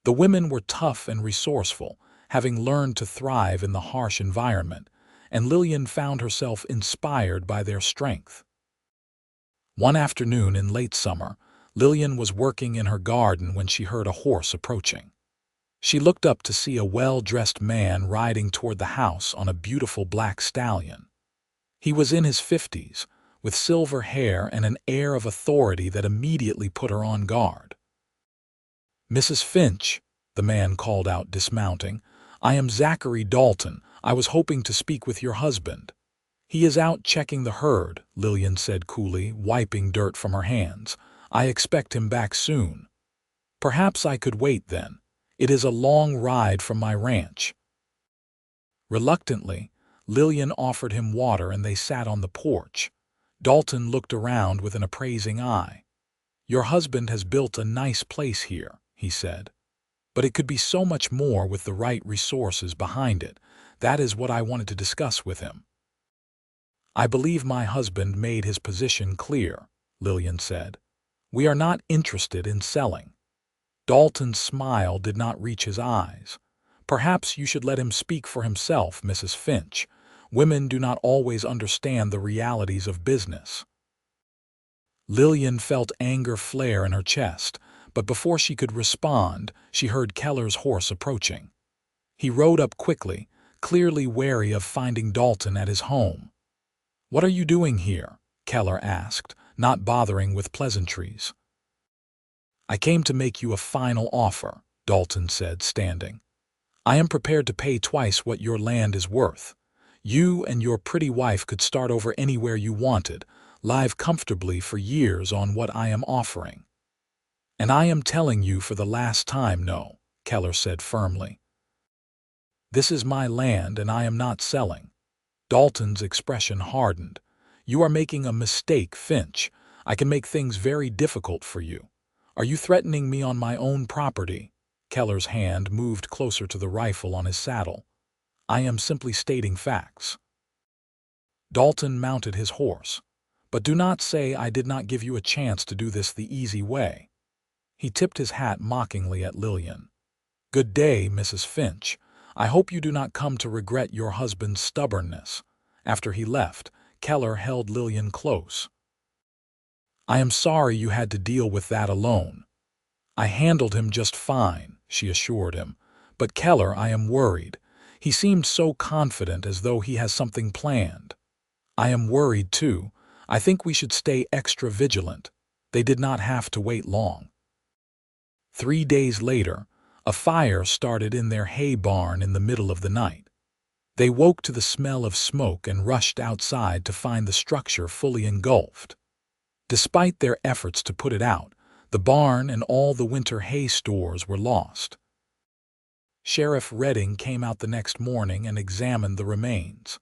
The women were tough and resourceful, having learned to thrive in the harsh environment, and Lillian found herself inspired by their strength. One afternoon in late summer, Lillian was working in her garden when she heard a horse approaching. She looked up to see a well-dressed man riding toward the house on a beautiful black stallion. He was in his 50s, with silver hair and an air of authority that immediately put her on guard. "Mrs. Finch," the man called out, dismounting, "I am Zachary Dalton. I was hoping to speak with your husband." "He is out checking the herd," Lillian said coolly, wiping dirt from her hands. "I expect him back soon." "Perhaps I could wait then. It is a long ride from my ranch." Reluctantly, Lillian offered him water and they sat on the porch. Dalton looked around with an appraising eye. "Your husband has built a nice place here," he said. "But it could be so much more with the right resources behind it. That is what I wanted to discuss with him." "I believe my husband made his position clear," Lillian said. "We are not interested in selling." Dalton's smile did not reach his eyes. "Perhaps you should let him speak for himself, Mrs. Finch. Women do not always understand the realities of business." Lillian felt anger flare in her chest, but before she could respond, she heard Keller's horse approaching. He rode up quickly, clearly wary of finding Dalton at his home. "What are you doing here?" Keller asked, not bothering with pleasantries. "I came to make you a final offer," Dalton said, standing. "I am prepared to pay twice what your land is worth. You and your pretty wife could start over anywhere you wanted, live comfortably for years on what I am offering." "And I am telling you for the last time, no," Keller said firmly. "This is my land and I am not selling." Dalton's expression hardened. "You are making a mistake, Finch. I can make things very difficult for you. Are you threatening me on my own property?" Keller's hand moved closer to the rifle on his saddle. "I am simply stating facts." Dalton mounted his horse. "But do not say I did not give you a chance to do this the easy way." He tipped his hat mockingly at Lillian. "Good day, Mrs. Finch. I hope you do not come to regret your husband's stubbornness." After he left, Keller held Lillian close. "I am sorry you had to deal with that alone." "I handled him just fine," she assured him. "But Keller, I am worried. He seemed so confident, as though he has something planned." "I am worried too. I think we should stay extra vigilant." They did not have to wait long. 3 days later, a fire started in their hay barn in the middle of the night. They woke to the smell of smoke and rushed outside to find the structure fully engulfed. Despite their efforts to put it out, the barn and all the winter hay stores were lost. Sheriff Redding came out the next morning and examined the remains.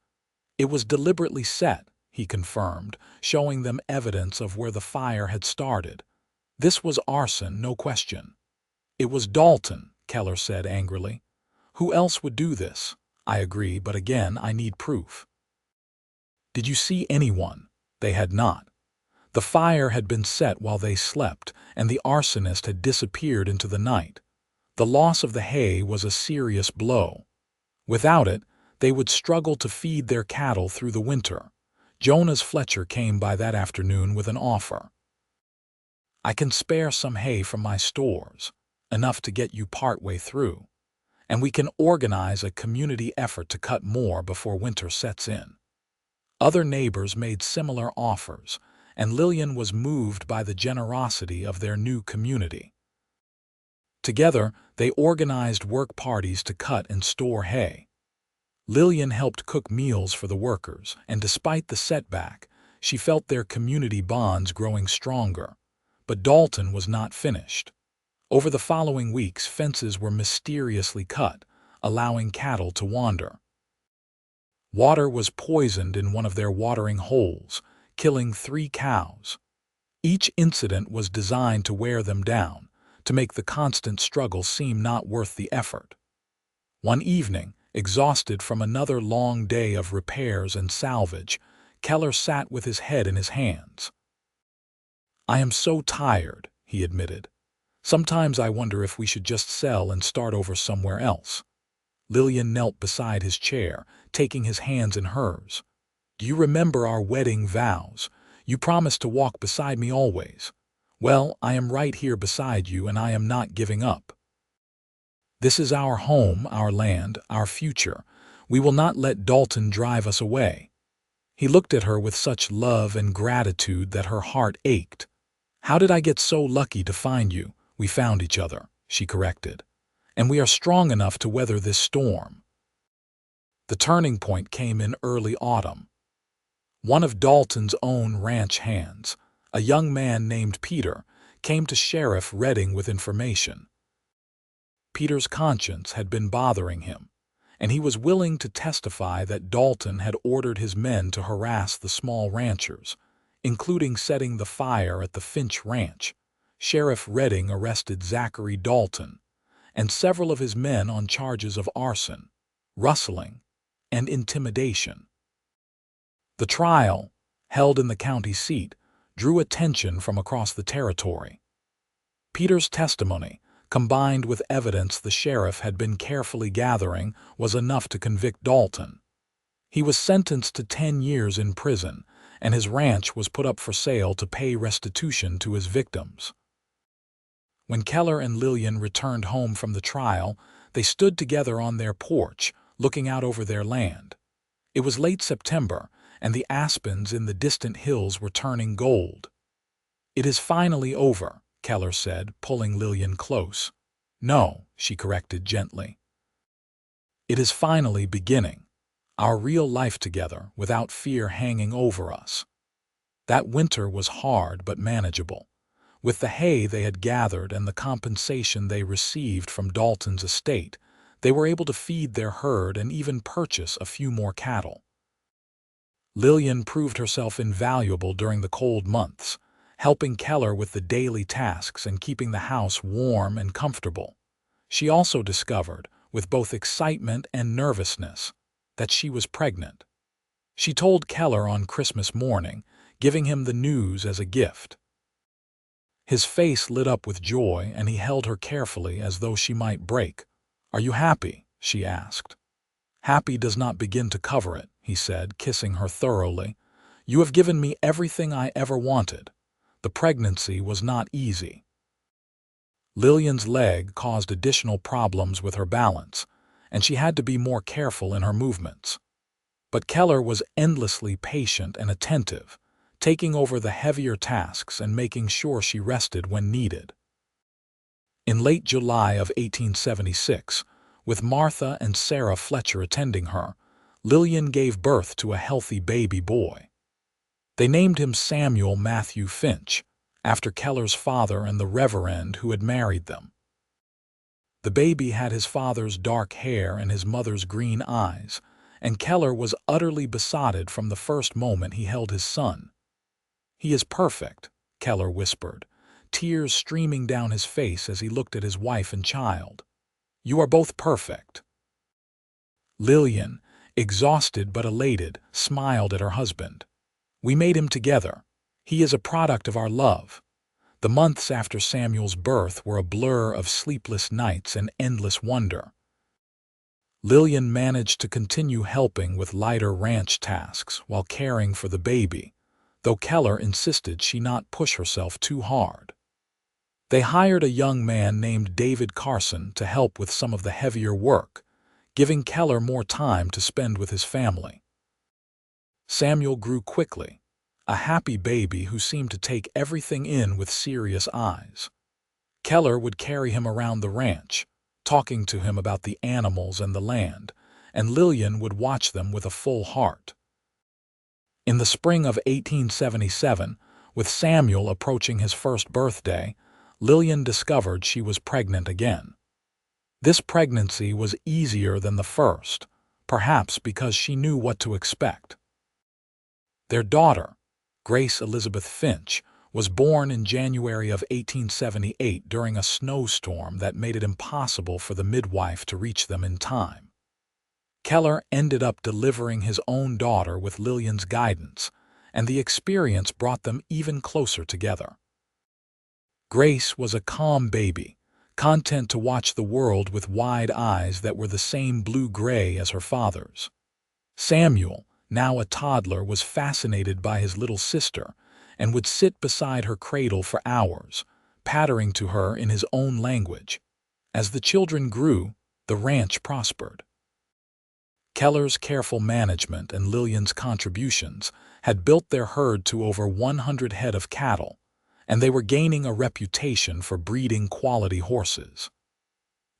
"It was deliberately set," he confirmed, showing them evidence of where the fire had started. "This was arson, no question." "It was Dalton," Keller said angrily. "Who else would do this? I agree, but again, I need proof. Did you see anyone? They had not. The fire had been set while they slept, and the arsonist had disappeared into the night. The loss of the hay was a serious blow. Without it, they would struggle to feed their cattle through the winter. Jonas Fletcher came by that afternoon with an offer. I can spare some hay from my stores, enough to get you partway through, and we can organize a community effort to cut more before winter sets in. Other neighbors made similar offers, and Lillian was moved by the generosity of their new community. Together, they organized work parties to cut and store hay. Lillian helped cook meals for the workers, and despite the setback, she felt their community bonds growing stronger. But Dalton was not finished. Over the following weeks, fences were mysteriously cut, allowing cattle to wander. Water was poisoned in one of their watering holes, killing 3 cows. Each incident was designed to wear them down, to make the constant struggle seem not worth the effort. One evening, exhausted from another long day of repairs and salvage, Keller sat with his head in his hands. I am so tired, he admitted. Sometimes I wonder if we should just sell and start over somewhere else. Lillian knelt beside his chair, taking his hands in hers. Do you remember our wedding vows? You promised to walk beside me always. Well, I am right here beside you, and I am not giving up. This is our home, our land, our future. We will not let Dalton drive us away. He looked at her with such love and gratitude that her heart ached. How did I get so lucky to find you? We found each other, she corrected. And we are strong enough to weather this storm. The turning point came in early autumn. One of Dalton's own ranch hands, a young man named Peter, came to Sheriff Redding with information. Peter's conscience had been bothering him, and he was willing to testify that Dalton had ordered his men to harass the small ranchers, including setting the fire at the Finch Ranch. Sheriff Redding arrested Zachary Dalton and several of his men on charges of arson, rustling, and intimidation. The trial, held in the county seat, drew attention from across the territory. Peter's testimony, combined with evidence the sheriff had been carefully gathering, was enough to convict Dalton. He was sentenced to 10 years in prison, and his ranch was put up for sale to pay restitution to his victims. When Keller and Lillian returned home from the trial, they stood together on their porch, looking out over their land. It was late September, and the aspens in the distant hills were turning gold. It is finally over, Keller said, pulling Lillian close. No, she corrected gently. It is finally beginning. Our real life together, without fear hanging over us. That winter was hard but manageable. With the hay they had gathered and the compensation they received from Dalton's estate, they were able to feed their herd and even purchase a few more cattle. Lillian proved herself invaluable during the cold months, helping Keller with the daily tasks and keeping the house warm and comfortable. She also discovered, with both excitement and nervousness, that she was pregnant. She told Keller on Christmas morning, giving him the news as a gift. His face lit up with joy, and he held her carefully as though she might break. Are you happy? She asked. Happy does not begin to cover it, he said, kissing her thoroughly. You have given me everything I ever wanted. The pregnancy was not easy. Lillian's leg caused additional problems with her balance, and she had to be more careful in her movements. But Keller was endlessly patient and attentive, taking over the heavier tasks and making sure she rested when needed. In late July of 1876, with Martha and Sarah Fletcher attending her, Lillian gave birth to a healthy baby boy. They named him Samuel Matthew Finch, after Keller's father and the reverend who had married them. The baby had his father's dark hair and his mother's green eyes, and Keller was utterly besotted from the first moment he held his son. He is perfect, Keller whispered, tears streaming down his face as he looked at his wife and child. You are both perfect. Lillian, exhausted but elated, smiled at her husband. "We made him together. He is a product of our love." The months after Samuel's birth were a blur of sleepless nights and endless wonder. Lillian managed to continue helping with lighter ranch tasks while caring for the baby, though Keller insisted she not push herself too hard. They hired a young man named David Carson to help with some of the heavier work, giving Keller more time to spend with his family. Samuel grew quickly, a happy baby who seemed to take everything in with serious eyes. Keller would carry him around the ranch, talking to him about the animals and the land, and Lillian would watch them with a full heart. In the spring of 1877, with Samuel approaching his first birthday, Lillian discovered she was pregnant again. This pregnancy was easier than the first, perhaps because she knew what to expect. Their daughter, Grace Elizabeth Finch, was born in January of 1878 during a snowstorm that made it impossible for the midwife to reach them in time. Keller ended up delivering his own daughter with Lillian's guidance, and the experience brought them even closer together. Grace was a calm baby, content to watch the world with wide eyes that were the same blue-gray as her father's. Samuel, now a toddler, was fascinated by his little sister and would sit beside her cradle for hours, pattering to her in his own language. As the children grew, the ranch prospered. Keller's careful management and Lillian's contributions had built their herd to over 100 head of cattle, and they were gaining a reputation for breeding quality horses.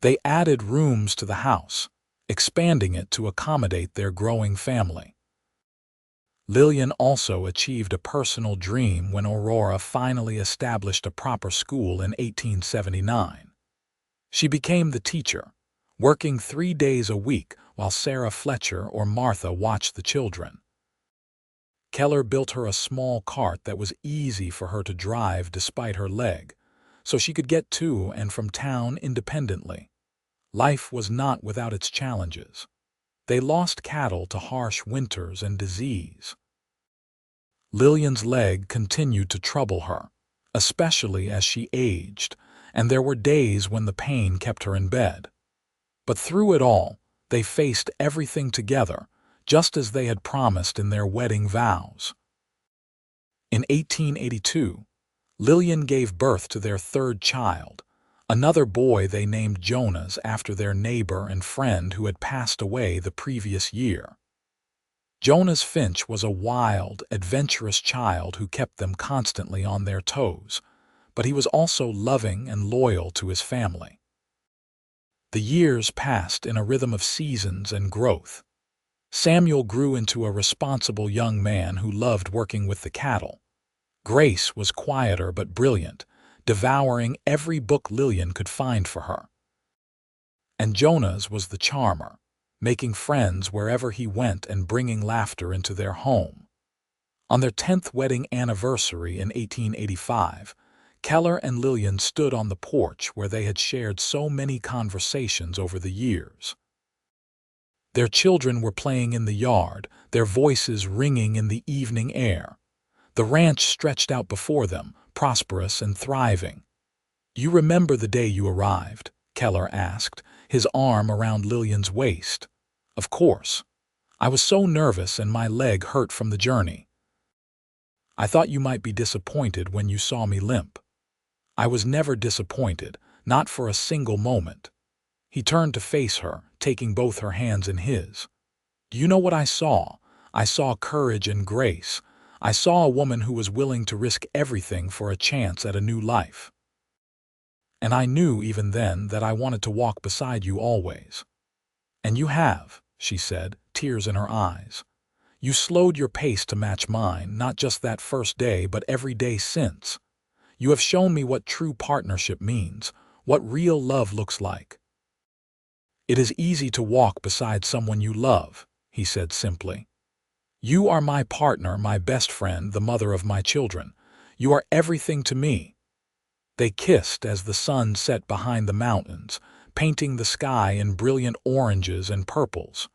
They added rooms to the house, expanding it to accommodate their growing family. Lillian also achieved a personal dream when Aurora finally established a proper school in 1879. She became the teacher, working 3 days a week while Sarah Fletcher or Martha watched the children. Keller built her a small cart that was easy for her to drive despite her leg, so she could get to and from town independently. Life was not without its challenges. They lost cattle to harsh winters and disease. Lillian's leg continued to trouble her, especially as she aged, and there were days when the pain kept her in bed. But through it all, they faced everything together, just as they had promised in their wedding vows. In 1882, Lillian gave birth to their third child, another boy they named Jonas after their neighbor and friend who had passed away the previous year. Jonas Finch was a wild, adventurous child who kept them constantly on their toes, but he was also loving and loyal to his family. The years passed in a rhythm of seasons and growth. Samuel grew into a responsible young man who loved working with the cattle. Grace was quieter but brilliant, devouring every book Lillian could find for her. And Jonas was the charmer, making friends wherever he went and bringing laughter into their home. On their 10th wedding anniversary in 1885, Keller and Lillian stood on the porch where they had shared so many conversations over the years. Their children were playing in the yard, their voices ringing in the evening air. The ranch stretched out before them, prosperous and thriving. "You remember the day you arrived?" Keller asked, his arm around Lillian's waist. "Of course. I was so nervous and my leg hurt from the journey. I thought you might be disappointed when you saw me limp." "I was never disappointed, not for a single moment." He turned to face her, taking both her hands in his. "Do you know what I saw? I saw courage and grace. I saw a woman who was willing to risk everything for a chance at a new life. And I knew even then that I wanted to walk beside you always." "And you have," she said, tears in her eyes. "You slowed your pace to match mine, not just that first day, but every day since. You have shown me what true partnership means, what real love looks like." "It is easy to walk beside someone you love," he said simply. "You are my partner, my best friend, the mother of my children. You are everything to me." They kissed as the sun set behind the mountains, painting the sky in brilliant oranges and purples.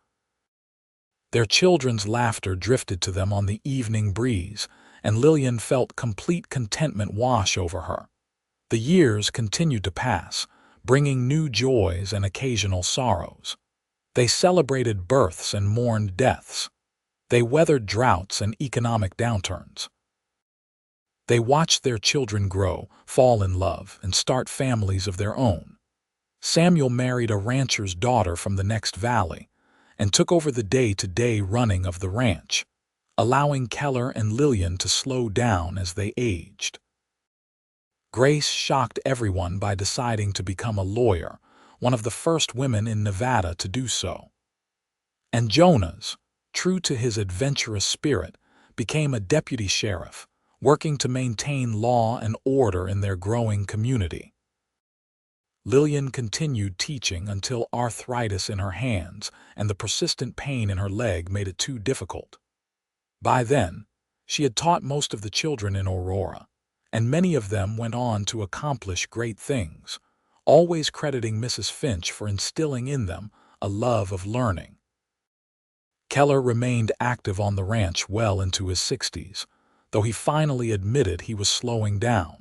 Their children's laughter drifted to them on the evening breeze, and Lillian felt complete contentment wash over her. The years continued to pass, bringing new joys and occasional sorrows. They celebrated births and mourned deaths. They weathered droughts and economic downturns. They watched their children grow, fall in love, and start families of their own. Samuel married a rancher's daughter from the next valley and took over the day-to-day running of the ranch, allowing Keller and Lillian to slow down as they aged. Grace shocked everyone by deciding to become a lawyer, one of the first women in Nevada to do so. And Jonas, true to his adventurous spirit, became a deputy sheriff, working to maintain law and order in their growing community. Lillian continued teaching until arthritis in her hands and the persistent pain in her leg made it too difficult. By then, she had taught most of the children in Aurora, and many of them went on to accomplish great things, always crediting Mrs. Finch for instilling in them a love of learning. Keller remained active on the ranch well into his 60s, though he finally admitted he was slowing down.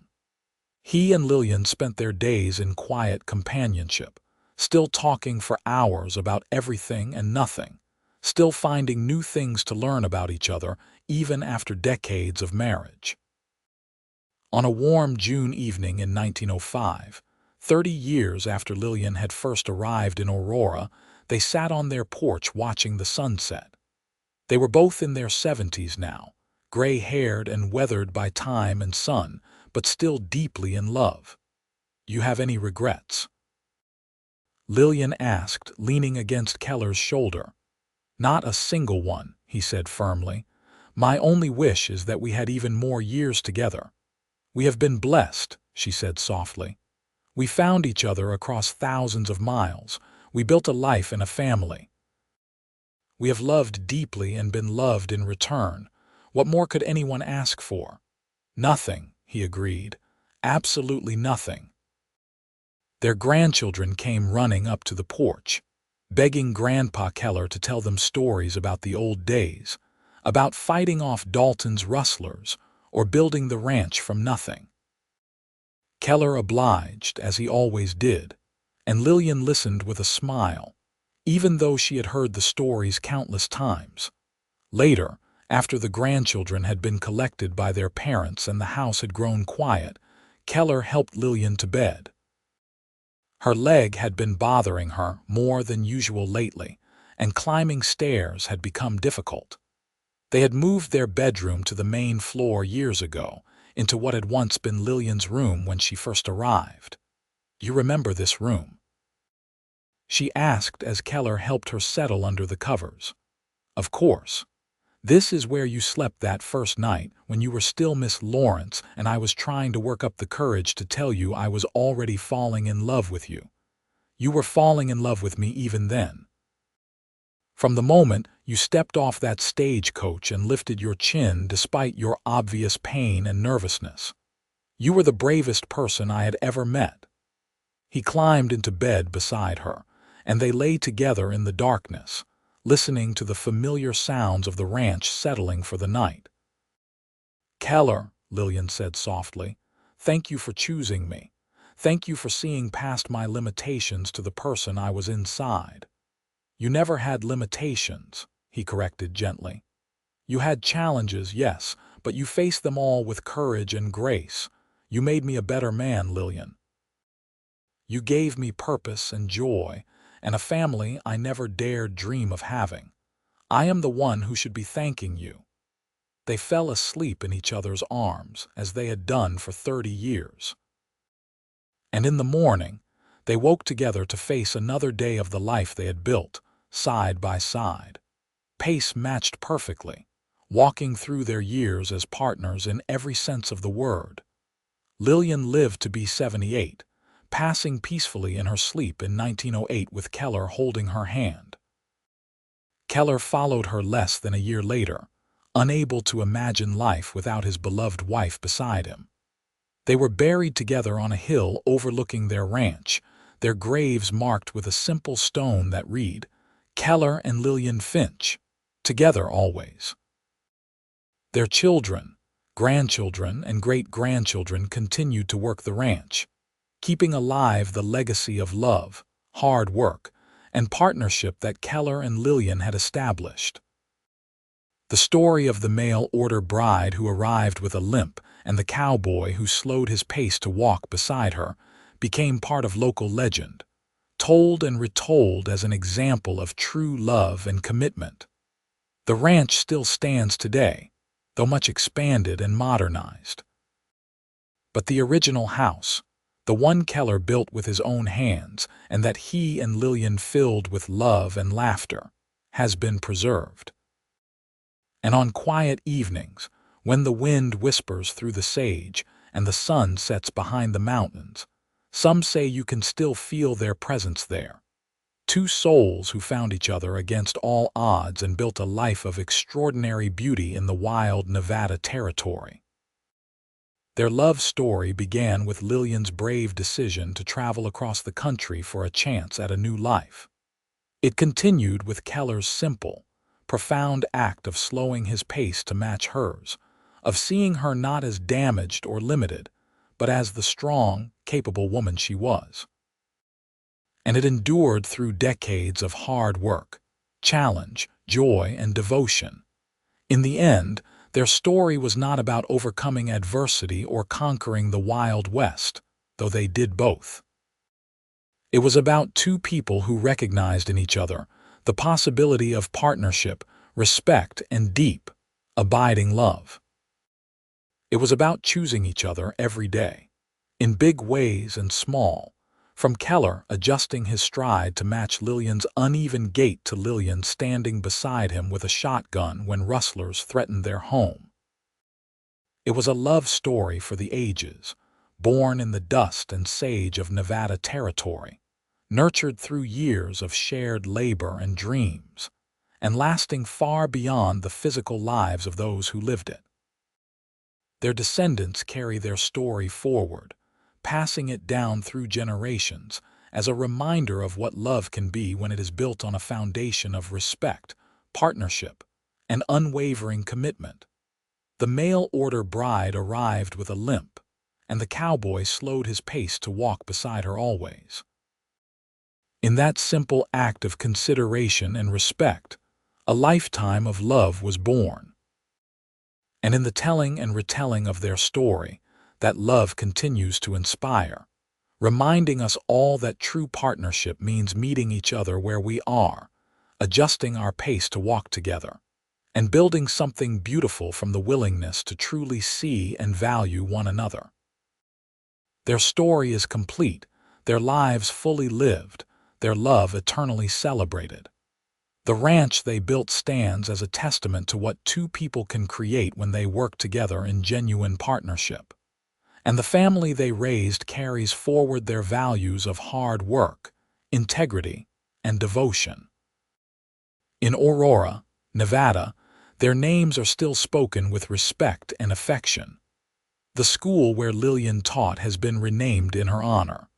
He and Lillian spent their days in quiet companionship, still talking for hours about everything and nothing, still finding new things to learn about each other even after decades of marriage. On a warm June evening in 1905, 30 years after Lillian had first arrived in Aurora, they sat on their porch watching the sunset. They were both in their 70s now, gray-haired and weathered by time and sun, but still deeply in love. "You have any regrets?" Lillian asked, leaning against Keller's shoulder. "Not a single one," he said firmly. "My only wish is that we had even more years together." "We have been blessed," she said softly. "We found each other across thousands of miles. We built a life and a family. We have loved deeply and been loved in return. What more could anyone ask for?" "Nothing," he agreed. "Absolutely nothing." Their grandchildren came running up to the porch, begging Grandpa Keller to tell them stories about the old days, about fighting off Dalton's rustlers or building the ranch from nothing. Keller obliged, as he always did, and Lillian listened with a smile, even though she had heard the stories countless times. Later, after the grandchildren had been collected by their parents and the house had grown quiet, Keller helped Lillian to bed. Her leg had been bothering her more than usual lately, and climbing stairs had become difficult. They had moved their bedroom to the main floor years ago, into what had once been Lillian's room when she first arrived. "You remember this room?" she asked as Keller helped her settle under the covers. "Of course. This is where you slept that first night when you were still Miss Lawrence and I was trying to work up the courage to tell you I was already falling in love with you. You were falling in love with me even then. From the moment you stepped off that stagecoach and lifted your chin despite your obvious pain and nervousness. You were the bravest person I had ever met." He climbed into bed beside her, and they lay together in the darkness, listening to the familiar sounds of the ranch settling for the night. "Keller," Lillian said softly, "thank you for choosing me. Thank you for seeing past my limitations to the person I was inside." "You never had limitations," he corrected gently. "You had challenges, yes, but you faced them all with courage and grace. You made me a better man, Lillian. You gave me purpose and joy, and a family I never dared dream of having. I am the one who should be thanking you." They fell asleep in each other's arms, as they had done for 30 years. And in the morning, they woke together to face another day of the life they had built, side by side. Pace matched perfectly, walking through their years as partners in every sense of the word. Lillian lived to be 78, passing peacefully in her sleep in 1908 with Keller holding her hand. Keller followed her less than a year later, unable to imagine life without his beloved wife beside him. They were buried together on a hill overlooking their ranch, their graves marked with a simple stone that read, "Keller and Lillian Finch, together always. Their children, grandchildren, and great-grandchildren continued to work the ranch, keeping alive the legacy of love, hard work, and partnership that Keller and Lillian had established. The story of the mail-order bride who arrived with a limp and the cowboy who slowed his pace to walk beside her became part of local legend, told and retold as an example of true love and commitment. The ranch still stands today, though much expanded and modernized. But the original house, the one Keller built with his own hands and that he and Lillian filled with love and laughter, has been preserved. And on quiet evenings, when the wind whispers through the sage and the sun sets behind the mountains, some say you can still feel their presence there. Two souls who found each other against all odds and built a life of extraordinary beauty in the wild Nevada territory. Their love story began with Lillian's brave decision to travel across the country for a chance at a new life. It continued with Keller's simple, profound act of slowing his pace to match hers, of seeing her not as damaged or limited, but as the strong, capable woman she was. And it endured through decades of hard work, challenge, joy, and devotion. In the end, their story was not about overcoming adversity or conquering the Wild West, though they did both. It was about two people who recognized in each other the possibility of partnership, respect, and deep, abiding love. It was about choosing each other every day, in big ways and small, from Keller adjusting his stride to match Lillian's uneven gait to Lillian standing beside him with a shotgun when rustlers threatened their home. It was a love story for the ages, born in the dust and sage of Nevada territory, nurtured through years of shared labor and dreams, and lasting far beyond the physical lives of those who lived it. Their descendants carry their story forward, passing it down through generations as a reminder of what love can be when it is built on a foundation of respect, partnership, and unwavering commitment. The mail-order bride arrived with a limp, and the cowboy slowed his pace to walk beside her always. In that simple act of consideration and respect, a lifetime of love was born. And in the telling and retelling of their story, that love continues to inspire, reminding us all that true partnership means meeting each other where we are, adjusting our pace to walk together, and building something beautiful from the willingness to truly see and value one another. Their story is complete, their lives fully lived, their love eternally celebrated. The ranch they built stands as a testament to what two people can create when they work together in genuine partnership. And the family they raised carries forward their values of hard work, integrity, and devotion. In Aurora, Nevada, their names are still spoken with respect and affection. The school where Lillian taught has been renamed in her honor.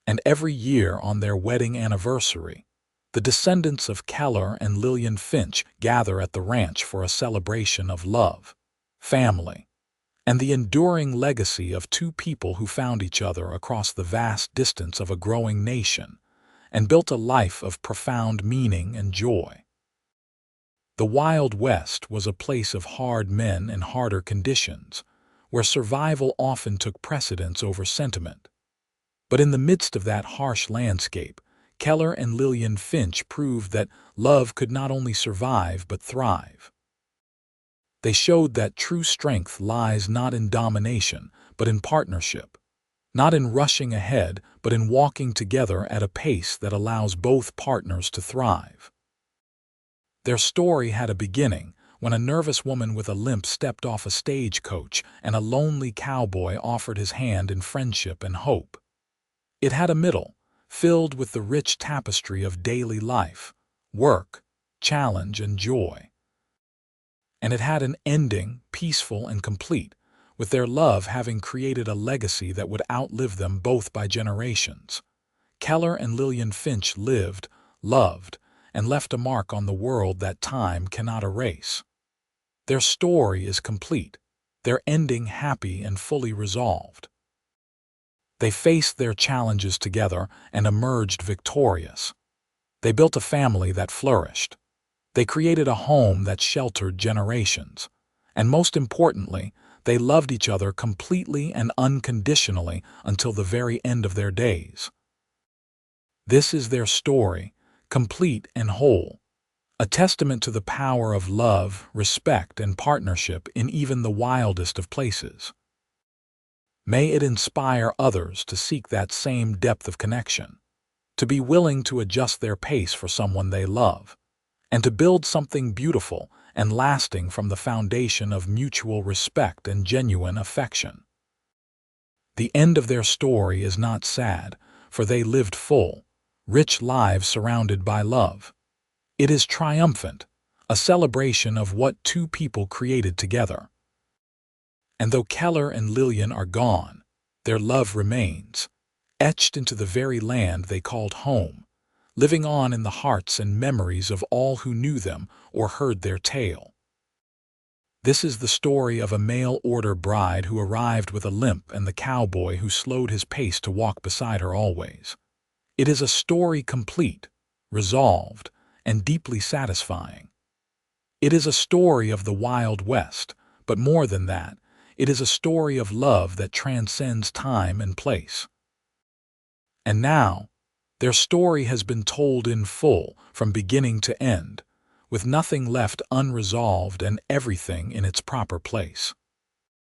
And every year on their wedding anniversary, the descendants of Keller and Lillian Finch gather at the ranch for a celebration of love, family, and the enduring legacy of two people who found each other across the vast distance of a growing nation and built a life of profound meaning and joy. The Wild West was a place of hard men and harder conditions, where survival often took precedence over sentiment. But in the midst of that harsh landscape, Keller and Lillian Finch proved that love could not only survive but thrive. They showed that true strength lies not in domination, but in partnership, not in rushing ahead, but in walking together at a pace that allows both partners to thrive. Their story had a beginning when a nervous woman with a limp stepped off a stagecoach and a lonely cowboy offered his hand in friendship and hope. It had a middle, filled with the rich tapestry of daily life, work, challenge, and joy. And it had an ending, peaceful and complete, with their love having created a legacy that would outlive them both by generations. Keller and Lillian Finch lived, loved, and left a mark on the world that time cannot erase. Their story is complete, their ending happy and fully resolved. They faced their challenges together and emerged victorious. They built a family that flourished. They created a home that sheltered generations. And most importantly, they loved each other completely and unconditionally until the very end of their days. This is their story, complete and whole, a testament to the power of love, respect, and partnership in even the wildest of places. May it inspire others to seek that same depth of connection, to be willing to adjust their pace for someone they love, and to build something beautiful and lasting from the foundation of mutual respect and genuine affection. The end of their story is not sad, for they lived full, rich lives surrounded by love. It is triumphant, a celebration of what two people created together. And though Keller and Lillian are gone, their love remains, etched into the very land they called home, living on in the hearts and memories of all who knew them or heard their tale. This is the story of a mail-order bride who arrived with a limp and the cowboy who slowed his pace to walk beside her always. It is a story complete, resolved, and deeply satisfying. It is a story of the Wild West, but more than that, it is a story of love that transcends time and place. And now, their story has been told in full, from beginning to end, with nothing left unresolved and everything in its proper place.